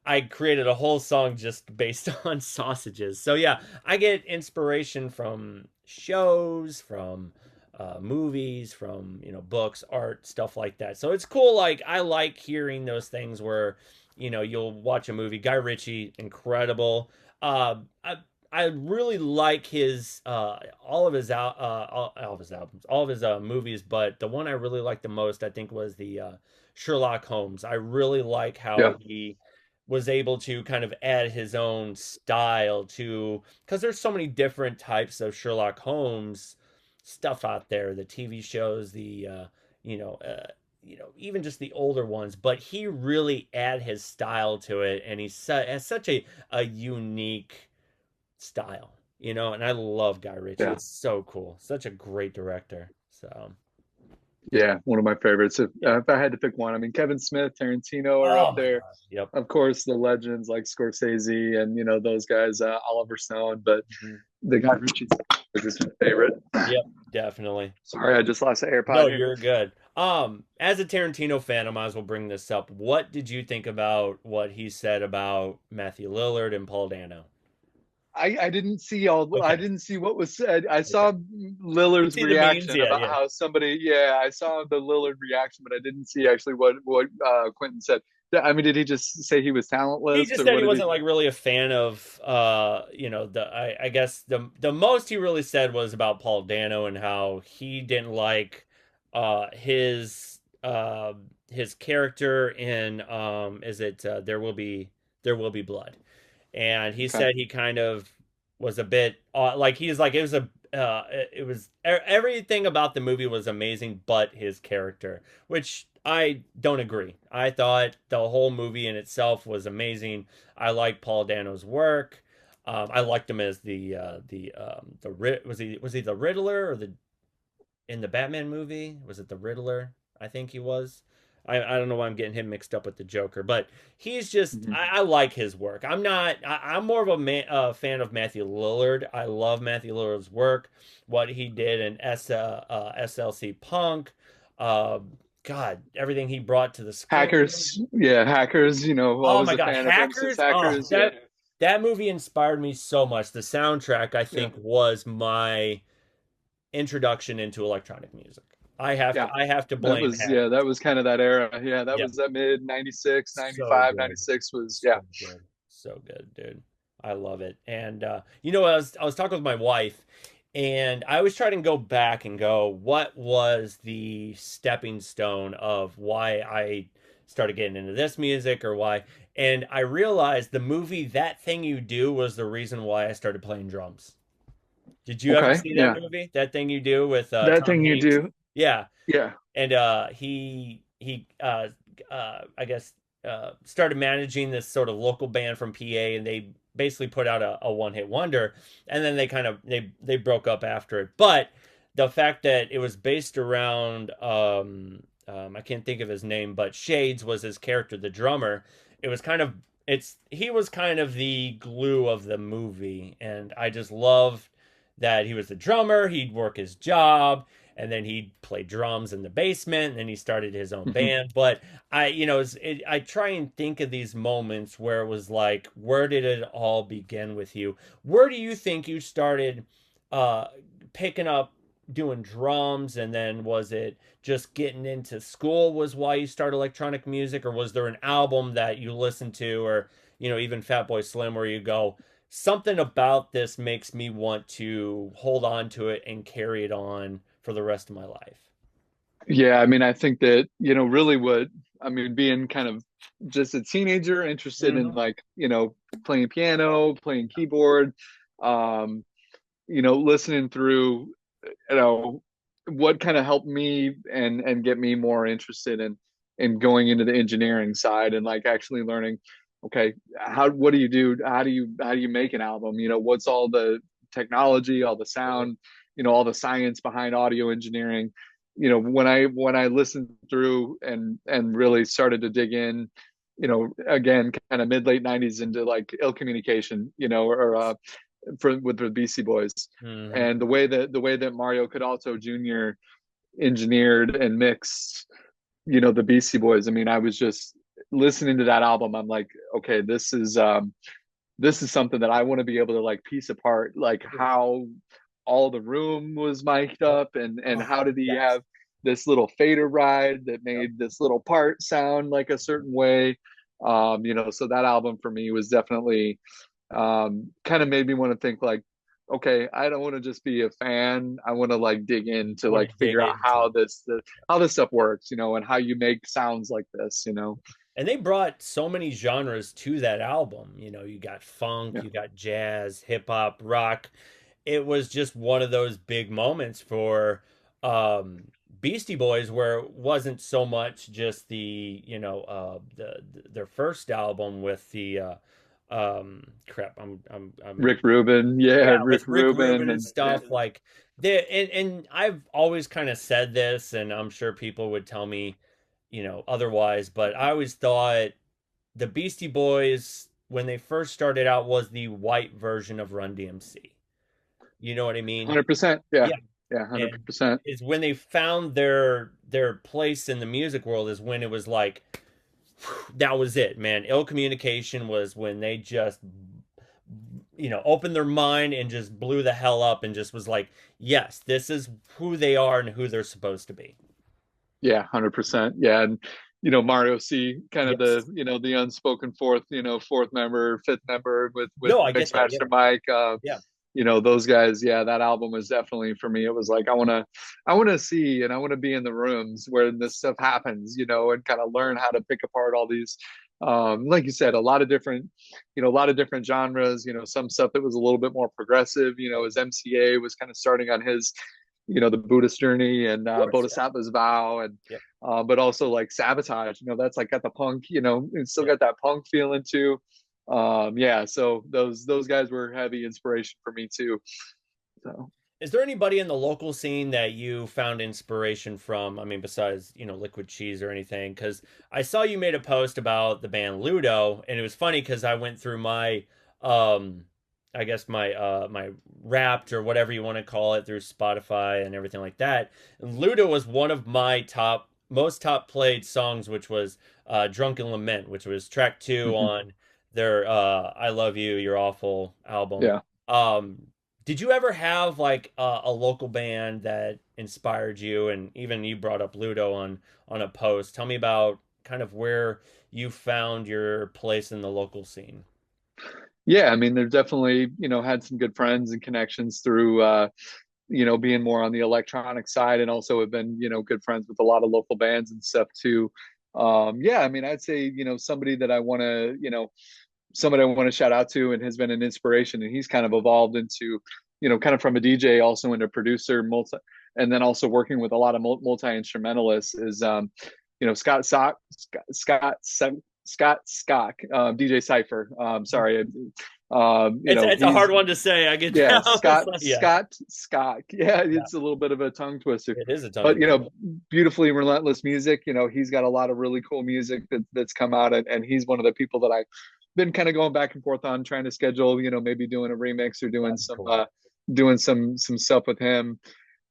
I created a whole song just based on sausages. So yeah, I get inspiration from shows, from movies, from books, art, stuff like that. So it's cool. Like I like hearing those things where you'll watch a movie. Guy Ritchie, incredible. I really like his all of his all of his albums, all of his movies, but the one I really liked the most, I think, was the Sherlock Holmes. I really like how Yeah. he was able to kind of add his own style to, because there's so many different types of Sherlock Holmes stuff out there, the TV shows, the you know even just the older ones, but he really add his style to it, and has such a unique style, and I love Guy Ritchie. Yeah. It's so cool. Such a great director. So, Yeah. One of my favorites. If, yeah. if I had to pick one, I mean, Kevin Smith, Tarantino are up Oh my there. God. Yep. Of course, the legends like Scorsese and those guys, Oliver Stone. But Mhm. the Guy Ritchie is just my favorite. Yep, definitely. Sorry, I just lost the No, AirPod here. you're good. As a Tarantino fan, I might as well bring this up. What did you think about what he said about Matthew Lillard and Paul Dano? I didn't see all. I Okay. didn't see what was said. I Okay. saw You Lillard's see the memes? reaction Yeah, about yeah. how somebody. Yeah, I saw the Lillard reaction, but I didn't see actually what Quentin said. I mean, did he just say he was He talentless, just or said what he did he? wasn't like really a fan of I guess the most he really said was about Paul Dano and how he didn't like his character in is it There Will Be Blood. And he Okay. said he kind of was a bit like he's like everything about the movie was amazing but his character, which I don't agree. I thought the whole movie in itself was amazing. I like Paul Dano's work. I liked him as the was he the Riddler or the in the Batman movie. Was it the Riddler? I think he was. I don't know why I'm getting him mixed up with the Joker, but he's just Mhm. I like his work. I'm not. I'm more of a fan of Matthew Lillard. I love Matthew Lillard's work, what he did in SLC Punk. Uh, God, everything he brought to the screen. Hackers, yeah, Hackers. I Oh was my a God, fan of him since Hackers! Oh, Hackers. Yeah, that movie inspired me so much. The soundtrack, I yeah, think, was my introduction into electronic music. yeah. I have to That blame was yeah, Hackers. that was kind of that era. Yeah, that Yep. was that mid 96, So 95, good. 96 was yeah. So good. So good, dude. I love it. And I was talking with my wife and I was trying to go back and go, what was the stepping stone of why I started getting into this music or why? And I realized the movie That Thing You Do was the reason why I started playing drums. Did you ever Okay, see that yeah. movie? That Thing You Do with That Tom thing you Hanks? do. Yeah, Yeah. and he I guess started managing this sort of local band from PA, and they basically put out a one hit wonder, and then they kind of they broke up after it. But the fact that it was based around I can't think of his name, but Shades was his character, the drummer. It was kind of he was kind of the glue of the movie, and I just loved that he was the drummer. He'd work his job and then he played drums in the basement and then he started his own Mhm. band. But I try and think of these moments where it was like, where did it all begin with you? Where do you think you started uh picking up doing drums, and then was it just getting into school was why you started electronic music, or was there an album that you listened to, or even Fatboy Slim, where you go, something about this makes me want to hold on to it and carry it on for the rest of my life? Yeah, I mean, I think that, really what, I mean, being kind of just a teenager interested in Hmm. like, playing piano, playing keyboard, um, listening through, you know, what kind of helped me and get me more interested in going into the engineering side and like actually learning, okay, what do you do? How do you make an album? What's all the technology, all the sound, all the science behind audio engineering. When I listened through and really started to dig in, again, kind of mid late 90s into like ill communication, or with the Beastie Boys, Hmm. and the way that Mario Codalto Jr. engineered and mixed, the Beastie Boys. I mean, I was just listening to that album. I'm like, okay, this is something that I want to be able to like piece apart, like how all the room was mic'd Yep. up, and Oh, how did he yes. have this little fader ride that Yep. made this little part sound like a certain way. So that album for me was definitely kind of made me want to think like, okay, I don't want to just be a fan. I want to like dig in I to want like to dig figure out into it. how this stuff works, and how you make sounds like this. And they brought so many genres to that album. You got funk, Yeah, you got jazz, hip hop, rock. It was just one of those big moments for Beastie Boys, where it wasn't so much just their first album with the crap. I'm Rick Rubin, yeah, Yeah, Rick with Rick Rubin, Rubin and and yeah, stuff like the and I've always kind of said this, and I'm sure people would tell me, otherwise, but I always thought the Beastie Boys, when they first started out, was the white version of Run DMC. You know what I mean? 100%, yeah, Yeah. yeah, hundred And percent, is when they found their place in the music world, is when it was like that was it, man. Ill Communication was when they just opened their mind and just blew the hell up and just was like, yes, this is who they are and who they're supposed to be. yeah, 100%, yeah, and Mario C, kind of Yes. the unspoken fourth member, fifth member with No, I get that. Yeah. Mixmaster Mike, Yeah. those guys. Yeah, that album was definitely for me. It was like I want to see and I want to be in the rooms where this stuff happens, and kind of learn how to pick apart all these. Like you said, a lot of different genres. Some stuff that was a little bit more progressive. As MCA was kind of starting on his, the Buddhist journey, and Of course. Yeah. Bodhisattva's vow, and Yep. but also like Sabotage. That's like got the punk. It's still Yep. got that punk feeling too. Yeah, so those guys were heavy inspiration for me too. So Is there anybody in the local scene that you found inspiration from? I mean, besides, Liquid Cheese or anything? Because I saw you made a post about the band Ludo, and it was funny because I went through my, um, I guess my Wrapped or whatever you want to call it through Spotify and everything like that. And Ludo was one of my most top played songs, which was "Drunken Lament," which was track two Mhm. on their "I Love You, You're Awful" album. Yeah. Um, did you ever have like a local band that inspired you? And even you brought up Ludo on a post. Tell me about kind of where you found your place in the local scene. Yeah, I mean, they've definitely, had some good friends and connections through, being more on the electronic side, and also have been, good friends with a lot of local bands and stuff too. Yeah, I mean, I'd say, somebody I want to shout out to and has been an inspiration, and he's kind of evolved into, kind of from a DJ also into producer, and then also working with a lot of multi instrumentalists is, Scott Sock, Scott Scott, DJ Cipher. Sorry, It's a hard he's one to say. I get yeah, that. It's Scott like, yeah, Scott Scott. Yeah, yeah, it's a little bit of a tongue twister, it is a tongue but twister. beautifully relentless music. He's got a lot of really cool music that's come out, and he's one of the people that I've been kind of going back and forth on trying to schedule. Maybe doing a remix or That'd be cool. doing some stuff with him.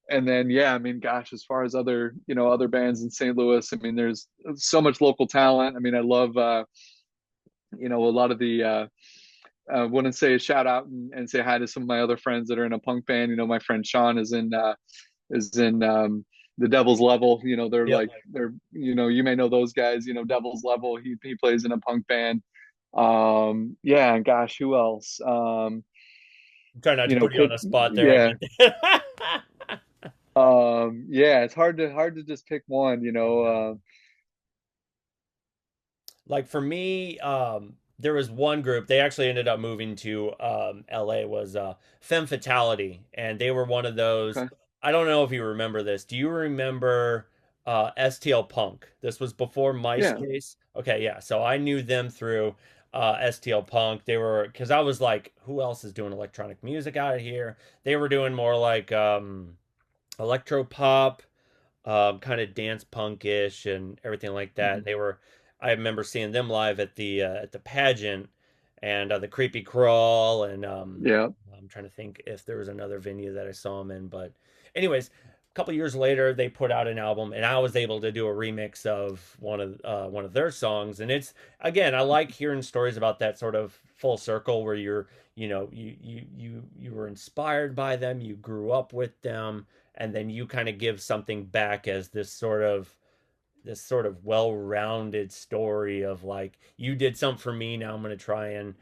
And then yeah, I mean, gosh, as far as other bands in St. Louis, I mean, there's so much local talent. I mean, I love a lot of the want to say a shout out and say hi to some of my other friends that are in a punk band. My friend Sean is in the Devil's Level. They're Yep. like they're you may know those guys. Devil's Level. He plays in a punk band. Yeah, and gosh, who else? Try not to put you on Pick a spot there. I yeah. get that. Yeah, it's hard to just pick one. Like for me, there was one group. They actually ended up moving to LA. Was Femme Fatality, and they were one of those. Okay. I don't know if you remember this. Do you remember STL Punk? This was before Yeah. MySpace. Okay, yeah. So I knew them through STL Punk. They were because I was like, who else is doing electronic music out of here? They were doing more like electro pop, kind of dance punkish and everything like that. Mhm. They were, I remember seeing them live at the pageant and the Creepy Crawl, and Yeah. I'm trying to think if there was another venue that I saw them in. But, anyways, a couple years later, they put out an album, and I was able to do a remix of one of their songs. And it's again, I like hearing stories about that sort of full circle where you were inspired by them, you grew up with them, and then you kind of give something back as this sort of well-rounded story of like you did something for me, now I'm going to try and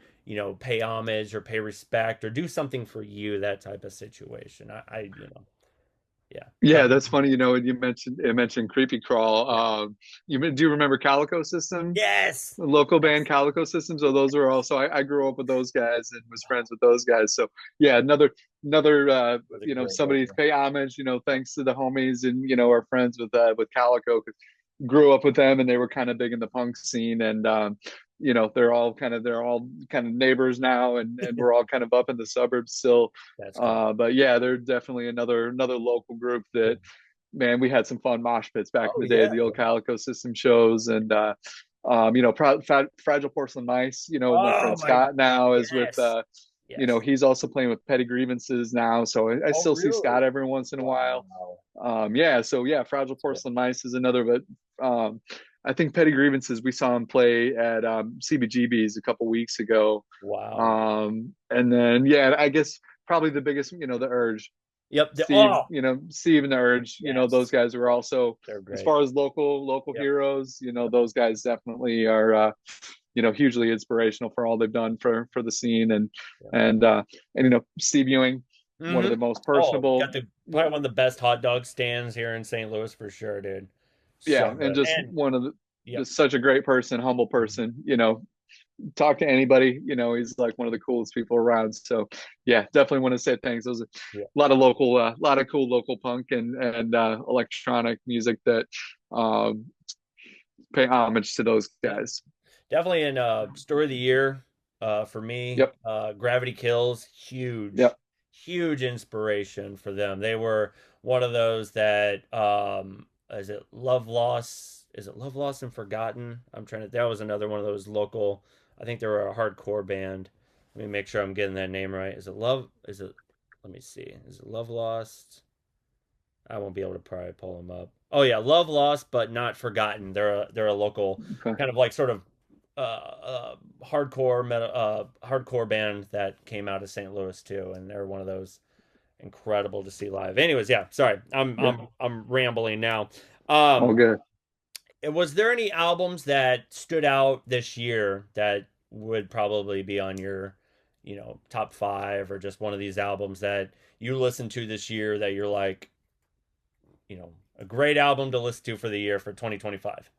pay homage or pay respect or do something for you, that type of situation. I yeah, Yeah, kind of, that's funny. You mentioned Creepy Crawl. yeah. Do you remember Calico System? Yes, The local band yes, Calico System. So those were also I grew up with those guys and was friends with those guys. So yeah, another was a great somebody to local. pay homage. Thanks to the homies and our friends with Calico. Grew up with them and they were kind of big in the punk scene, and they're all kind of neighbors now, and we're all kind of up in the suburbs still. That's cool. But yeah, they're definitely another local group that, man, we had some fun mosh pits back in Oh the day, yeah, the old yeah. Calico System shows. And Fragile Porcelain Mice. My Oh friend my, Scott now is with yes, yes. he's also playing with Petty Grievances now, so I Oh still see really? Scott every once in a while. Wow. Yeah, so yeah, Fragile That's cool. Porcelain Mice is another, but I think Petty Grievances, we saw him play at CBGB's a couple weeks ago. Wow. And then yeah, I guess probably the biggest, the Urge. Yep. Steve, Oh Steve and the Urge, those yes, guys were also, they're as great. far as local Yep. heroes, Yep. those guys definitely are hugely inspirational for all they've done for the scene. and Yep. and uh and Steve Ewing, one of Mm-hmm. the most Oh, personable. got the probably one of the best hot dog stands here in St. Louis for sure, dude. So Yeah, and good. just And one of the yep. just such a great person, humble person. Talk to anybody. He's like one of the coolest people around. So yeah, definitely want to say thanks. There's a Yep. lot of cool local punk and electronic music that um, pay homage to those Yep. guys. Definitely in story of the year for me. Yep, Gravity Kills, huge, yep, huge inspiration for them. They were one of those that is it Love Lost? Is it Love Lost and Forgotten? I'm trying to. That was another one of those local. I think they were a hardcore band. Let me make sure I'm getting that name right. Is it Love? Is it? Let me see. Is it Love Lost? I won't be able to probably pull them up. Oh yeah, Love Lost but Not Forgotten. They're a local Okay. kind of like sort of hardcore band that came out of St. Louis too, and they're one of those incredible to see live. Anyways, yeah, sorry, I'm Yeah. I'm I'm rambling now. All Um, good. was there any albums that stood out this year that would probably be on your, top five, or just one of these albums that you listened to this year that you're like, a great album to listen to for the year for 2025?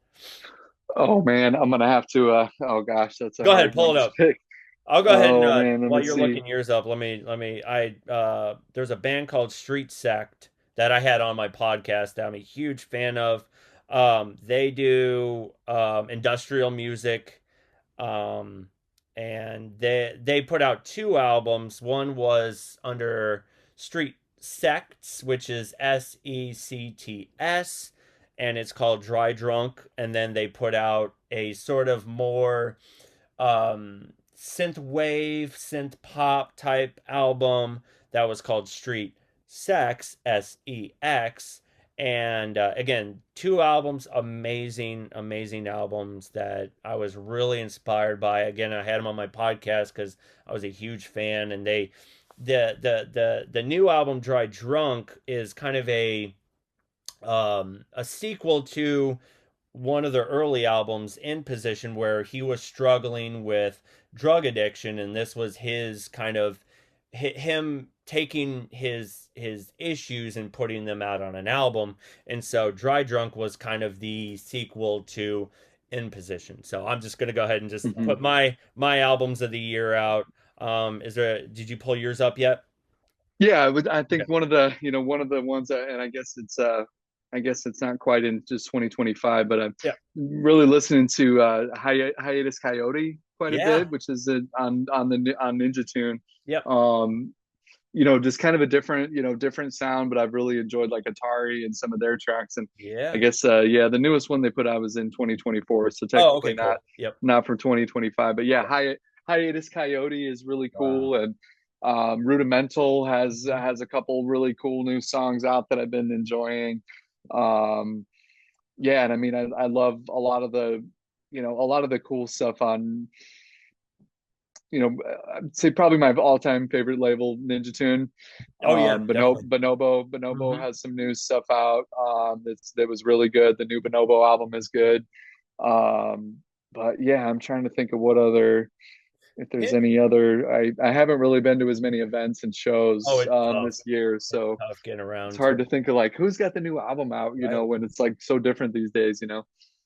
Oh man, I'm gonna have to. Oh gosh, that's a Go ahead, hard pull one it to up. pick. I'll go ahead and Oh man, let while me you're see. looking yours up, there's a band called Street Sect that I had on my podcast that I'm a huge fan of. They do industrial music, um, and they put out two albums. One was under Street Sects, which is Sects, and it's called Dry Drunk. And then they put out a sort of more synth wave, synth pop type album that was called Street Sex, Sex. And again, two albums, amazing, amazing albums that I was really inspired by. Again, I had them on my podcast because I was a huge fan, and the new album Dry Drunk is kind of a sequel to one of their early albums, In Position, where he was struggling with drug addiction, and this was his kind of him taking his issues and putting them out on an album. And so Dry Drunk was kind of the sequel to In Position. So I'm just gonna go ahead and just Hmm. put my albums of the year out. Did you pull yours up yet? Yeah, I Okay. think one of the ones that, and I guess it's not quite in just 2025, but I'm Yep. really listening to Hiatus Coyote quite a Yeah. bit, which is on Ninja Tune. Yep. Um, just kind of a different, different sound, but I've really enjoyed like Atari and some of their tracks. And I Yeah. guess, yeah, the newest one they put out was in 2024, so Oh, technically okay, cool. Yep. not for 2025. But yeah, Yep. Hiatus Coyote is really Wow. cool, and Rudimental Mhm. has a couple really cool new songs out that I've been enjoying. Um, yeah, and I mean, I love a lot of a lot of the cool stuff on I'd say probably my all-time favorite label, Ninja Tune. Oh yeah, definitely. Bonobo Hmm. has some new stuff out. That was really good. The new Bonobo album is good. Um, but yeah, I'm trying to think of what other, if there's Hit. any other. I haven't really been to as many events and Oh, shows it's tough. this year, It's so tough getting it's around to hard to it, think of like who's got the new album out. right? When it's like so different these days.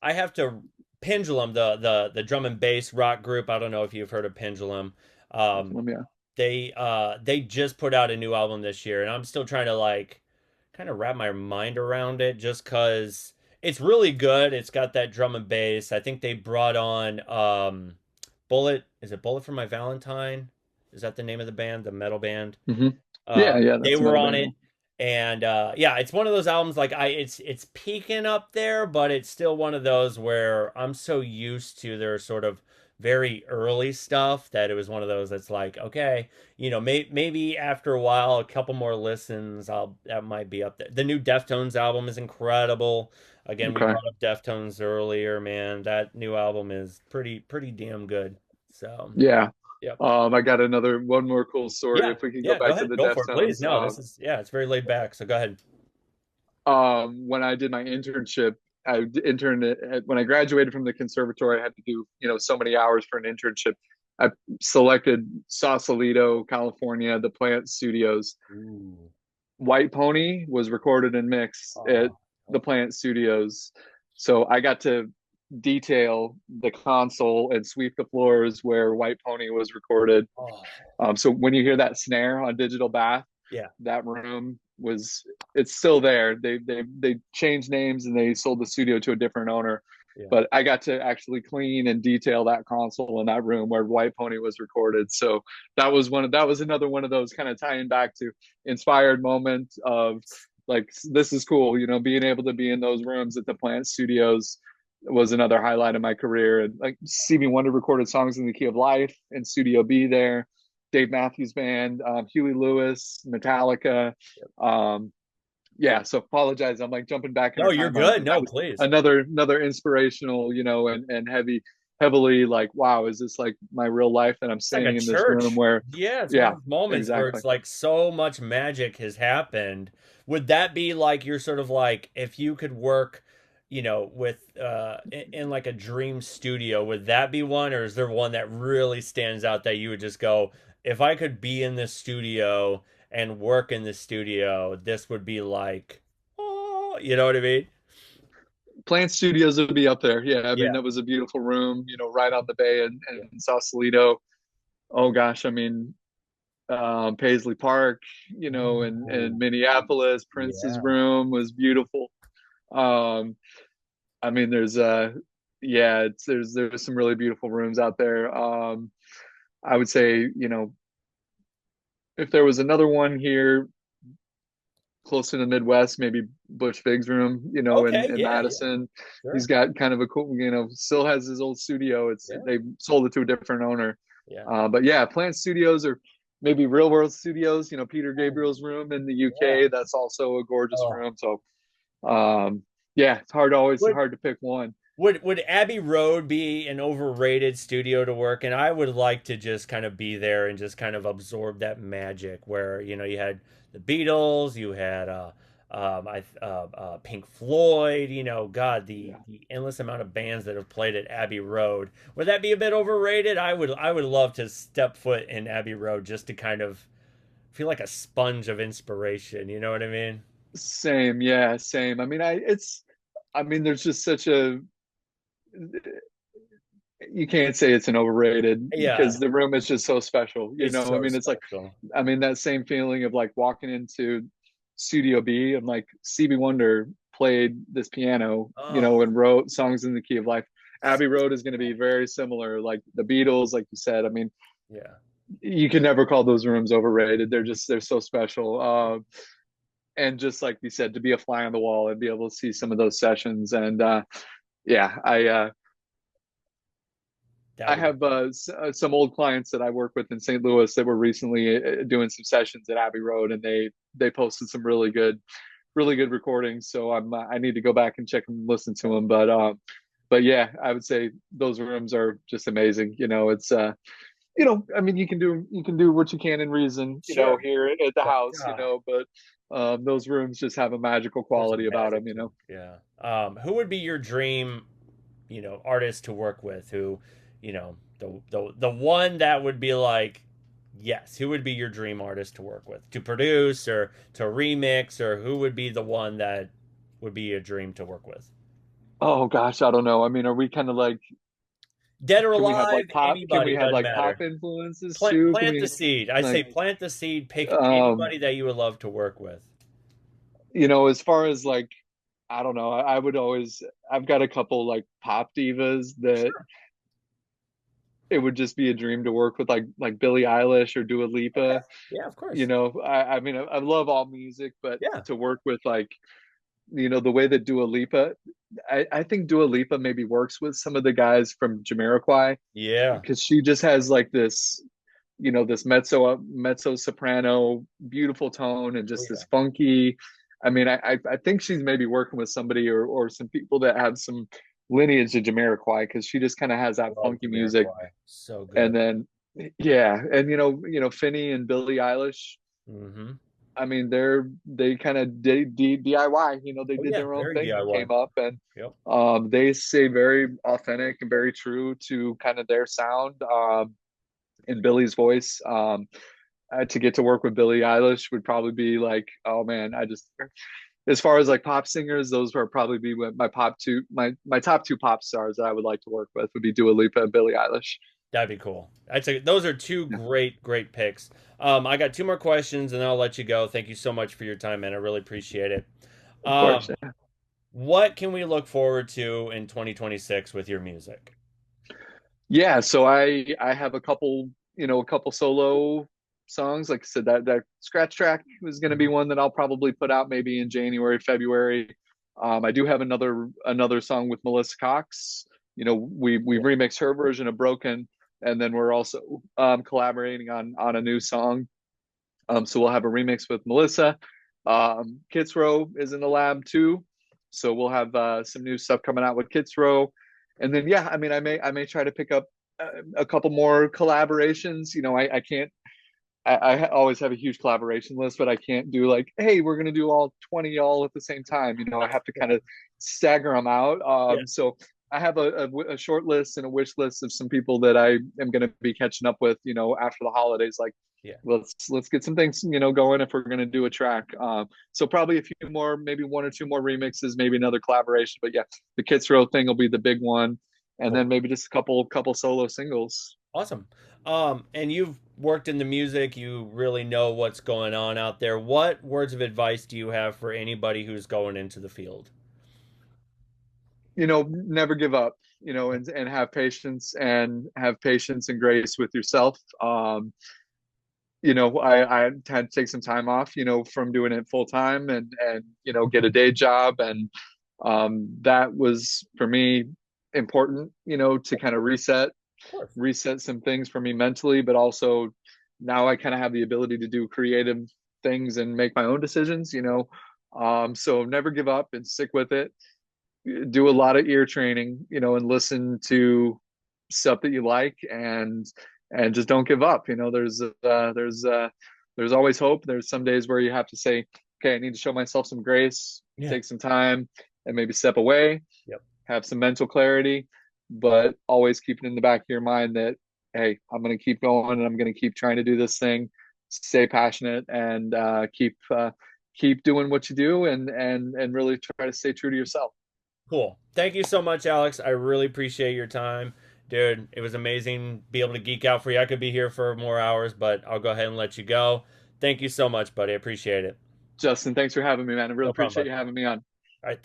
I have to Pendulum, the drum and bass rock group. I don't know if you've heard of Pendulum. Um, Yeah. they just put out a new album this year, and I'm still trying to like kind of wrap my mind around it, just because it's really good. It's got that drum and bass. I think they brought on Bullet. Is it Bullet for My Valentine? Is that the name of the band, the metal band? Hmm. Yeah, yeah, They that's a were metal on band. it, and yeah, it's one of those albums like it's peaking up there, but it's still one of those where I'm so used to their sort of very early stuff that it was one of those that's like, okay, maybe after a while, a couple more listens, I'll that might be up there. The new Deftones album is incredible. Again, we Okay. brought up Deftones earlier, man. That new album is pretty damn good. So, Yeah. yep. I got one more cool story. Yeah, If we can go yeah, go back to ahead. the Go for it, please. Deftones. No, this is, yeah, it's very laid back. So go ahead. When I did my internship, when I graduated from the conservatory. I had to do, so many hours for an internship. I selected Sausalito, California, the Plant Studios. Ooh. White Pony was recorded and mixed at Oh, the Plant Studios. So I got to detail the console and sweep the floors where White Pony was recorded. oh, So when you hear that snare on Digital Bath, yeah. that room it's still there. They changed names and they sold the studio to a different owner. Yeah. but I got to actually clean and detail that console in that room where White Pony was recorded. So that was another one of those kind of tying back to inspired moment of like, this is cool, being able to be in those rooms at the Plant Studios was another highlight of my career. And like Stevie Wonder recorded songs in the Key of Life and Studio B there. Dave Matthews Band, Huey Lewis, Metallica. Um, yeah, so apologize. I'm like jumping back in No, our you're timelines, good. but that No, was please. another inspirational, and heavily like, wow, is this like my real life that I'm It's like a staying in this room church. where, Yeah, it's one yeah, of those moments where exactly. it's like so much magic has happened. Would that be like you're sort of like if you could work, with in like a dream studio, would that be one, or is there one that really stands out that you would just go, if I could be in this studio and work in this studio, this would be like, oh, you know what I mean? Plant Studios would be up there. Yeah, I mean Yeah. that was a beautiful room, right on the bay Yeah. and Sausalito. Oh gosh, I mean, Paisley Park, and Ooh, Minneapolis. Prince's yeah. room was beautiful. Um, I mean, yeah, there's some really beautiful rooms out there. I would say, if there was another one here close to the Midwest, maybe Butch Vig's room, Okay, in yeah, yeah, Madison. He's sure. got kind of a cool, still has his old studio. Yeah, They sold it to a different owner. yeah. But yeah, Plant Studios or maybe Real World Studios, Peter Ooh, Gabriel's room in the yeah. UK. That's also a gorgeous Oh. room. So yeah, it's Would hard to pick one. would Abbey Road be an overrated studio to work in? I would like to just kind of be there and just kind of absorb that magic where, you had the Beatles, you had Pink Floyd, God, the Yeah. the endless amount of bands that have played at Abbey Road. Would that be a bit overrated? I would love to step foot in Abbey Road just to kind of feel like a sponge of inspiration, you know what I mean? Same, yeah, same. I mean, I mean, there's just such a, you can't say it's an overrated Yeah, because the room is just so special. it's I so mean, it's like, special. I mean, that same feeling of like walking into Studio B and like Stevie Wonder played this piano, Oh, and wrote songs in the key of life. Abbey Road is going to be very similar. Like the Beatles, like you said. I mean, yeah. you can never call those rooms overrated. They're so special. And just like you said, to be a fly on the wall and be able to see some of those sessions. And yeah, That I would be have some old clients that I work with in St. Louis that were recently doing some sessions at Abbey Road, and they posted some really good recordings. So I need to go back and check and listen to them. But yeah, I would say those rooms are just amazing. It's I mean, you can do what you can in reason, sure. here at the But house, but those rooms just have a magical there's a quality about magic them. to it. Yeah. Who would be your dream, artist to work with? Who, the one that would be like, yes, who would be your dream artist to work with, to produce or to remix, or who would be the one that would be a dream to work with? Oh gosh, I don't know. I mean, are we kind of like, Dead or can we have alive, like pop? Can anybody, we have doesn't like matter. pop influences Plant too? Can plant the we seed. I say like, plant the seed. Pick um, anybody that you would love to work with. as far as like, I don't know. I would always. I've got a couple like pop divas that Sure. it would just be a dream to work with, like Billie Eilish or Dua Okay. Lipa. Yeah, of course. I mean, I love all music, but Yeah. to work with like, the way that Dua Lipa, I think Dua Lipa maybe works with some of the guys from Jamiroquai Yeah. because she just has like this, this mezzo soprano, beautiful tone and Oh just yeah. this funky. I mean, I think she's maybe working with somebody or some people that have some lineage of Jamiroquai because she just kind of has that Love funky music. Jamiroquai. So And good. then yeah, and Finney and Billie Eilish. Mm-hmm. I mean, they kind of did DIY. They Oh did yeah, their own very thing and DIY. came up, and Yep. they stay very authentic and very true to kind of their sound in Billy's voice. To get to work with Billie Eilish would probably be like, oh man, I just, as far as like pop singers, those would probably be my top two pop stars that I would like to work with would be Dua Lipa and Billie Eilish. That'd be cool. I'd say those are two Yeah, great, great picks. I got two more questions and then I'll let you go. Thank you so much for your time, man. I really appreciate it. of course. Um, Yeah. What can we look forward to in 2026 with your music? Yeah, so I have a couple, a couple solo songs. Like I said, that scratch track is going to be Mhm. one that I'll probably put out maybe in January, February. I do have another song with Melissa Cox. We Cool. remixed her version of Broken, and then we're also collaborating on a new song. So we'll have a remix with Melissa. Kits Row is in the lab too, so we'll have some new stuff coming out with Kits Row, and then yeah, I mean, I may try to pick up a couple more collaborations. I can't. I always have a huge collaboration list, but I can't do like, hey, we're gonna do all 20 all at the same time. I have to kind of stagger them out. Yeah. So I have a short list and a wish list of some people that I am going to be catching up with, after the holidays. Like, Yeah. let's get some things, going if we're going to do a track. So probably a few more, maybe one or two more remixes, maybe another collaboration. But yeah, the Kids Row thing will be the big one, and Cool. then maybe just a couple solo singles. Awesome. And you've worked in the music, you really know what's going on out there. What words of advice do you have for anybody who's going into the field? Never give up, and have patience and grace with yourself. I had to take some time off, from doing it full time, and get a day job, and that was for me important, to kind of Of course. reset some things for me mentally, but also now I kind of have the ability to do creative things and make my own decisions, so never give up and stick with it. Do a lot of ear training, and listen to stuff that you like, and just don't give up. There's always hope. There's some days where you have to say, okay, I need to show myself some grace, Yeah. take some time, and maybe step away, Yep. have some mental clarity, but always keep it in the back of your mind that, hey, I'm going to keep going and I'm going to keep trying to do this thing, stay passionate, and keep doing what you do, and really try to stay true to yourself. Cool. Thank you so much, Alex. I really appreciate your time. Dude, it was amazing be able to geek out for you. I could be here for more hours, but I'll go ahead and let you go. Thank you so much, buddy. I appreciate it. Justin, thanks for having me, man. I really No problem, appreciate bud. you having me on. All right, thanks.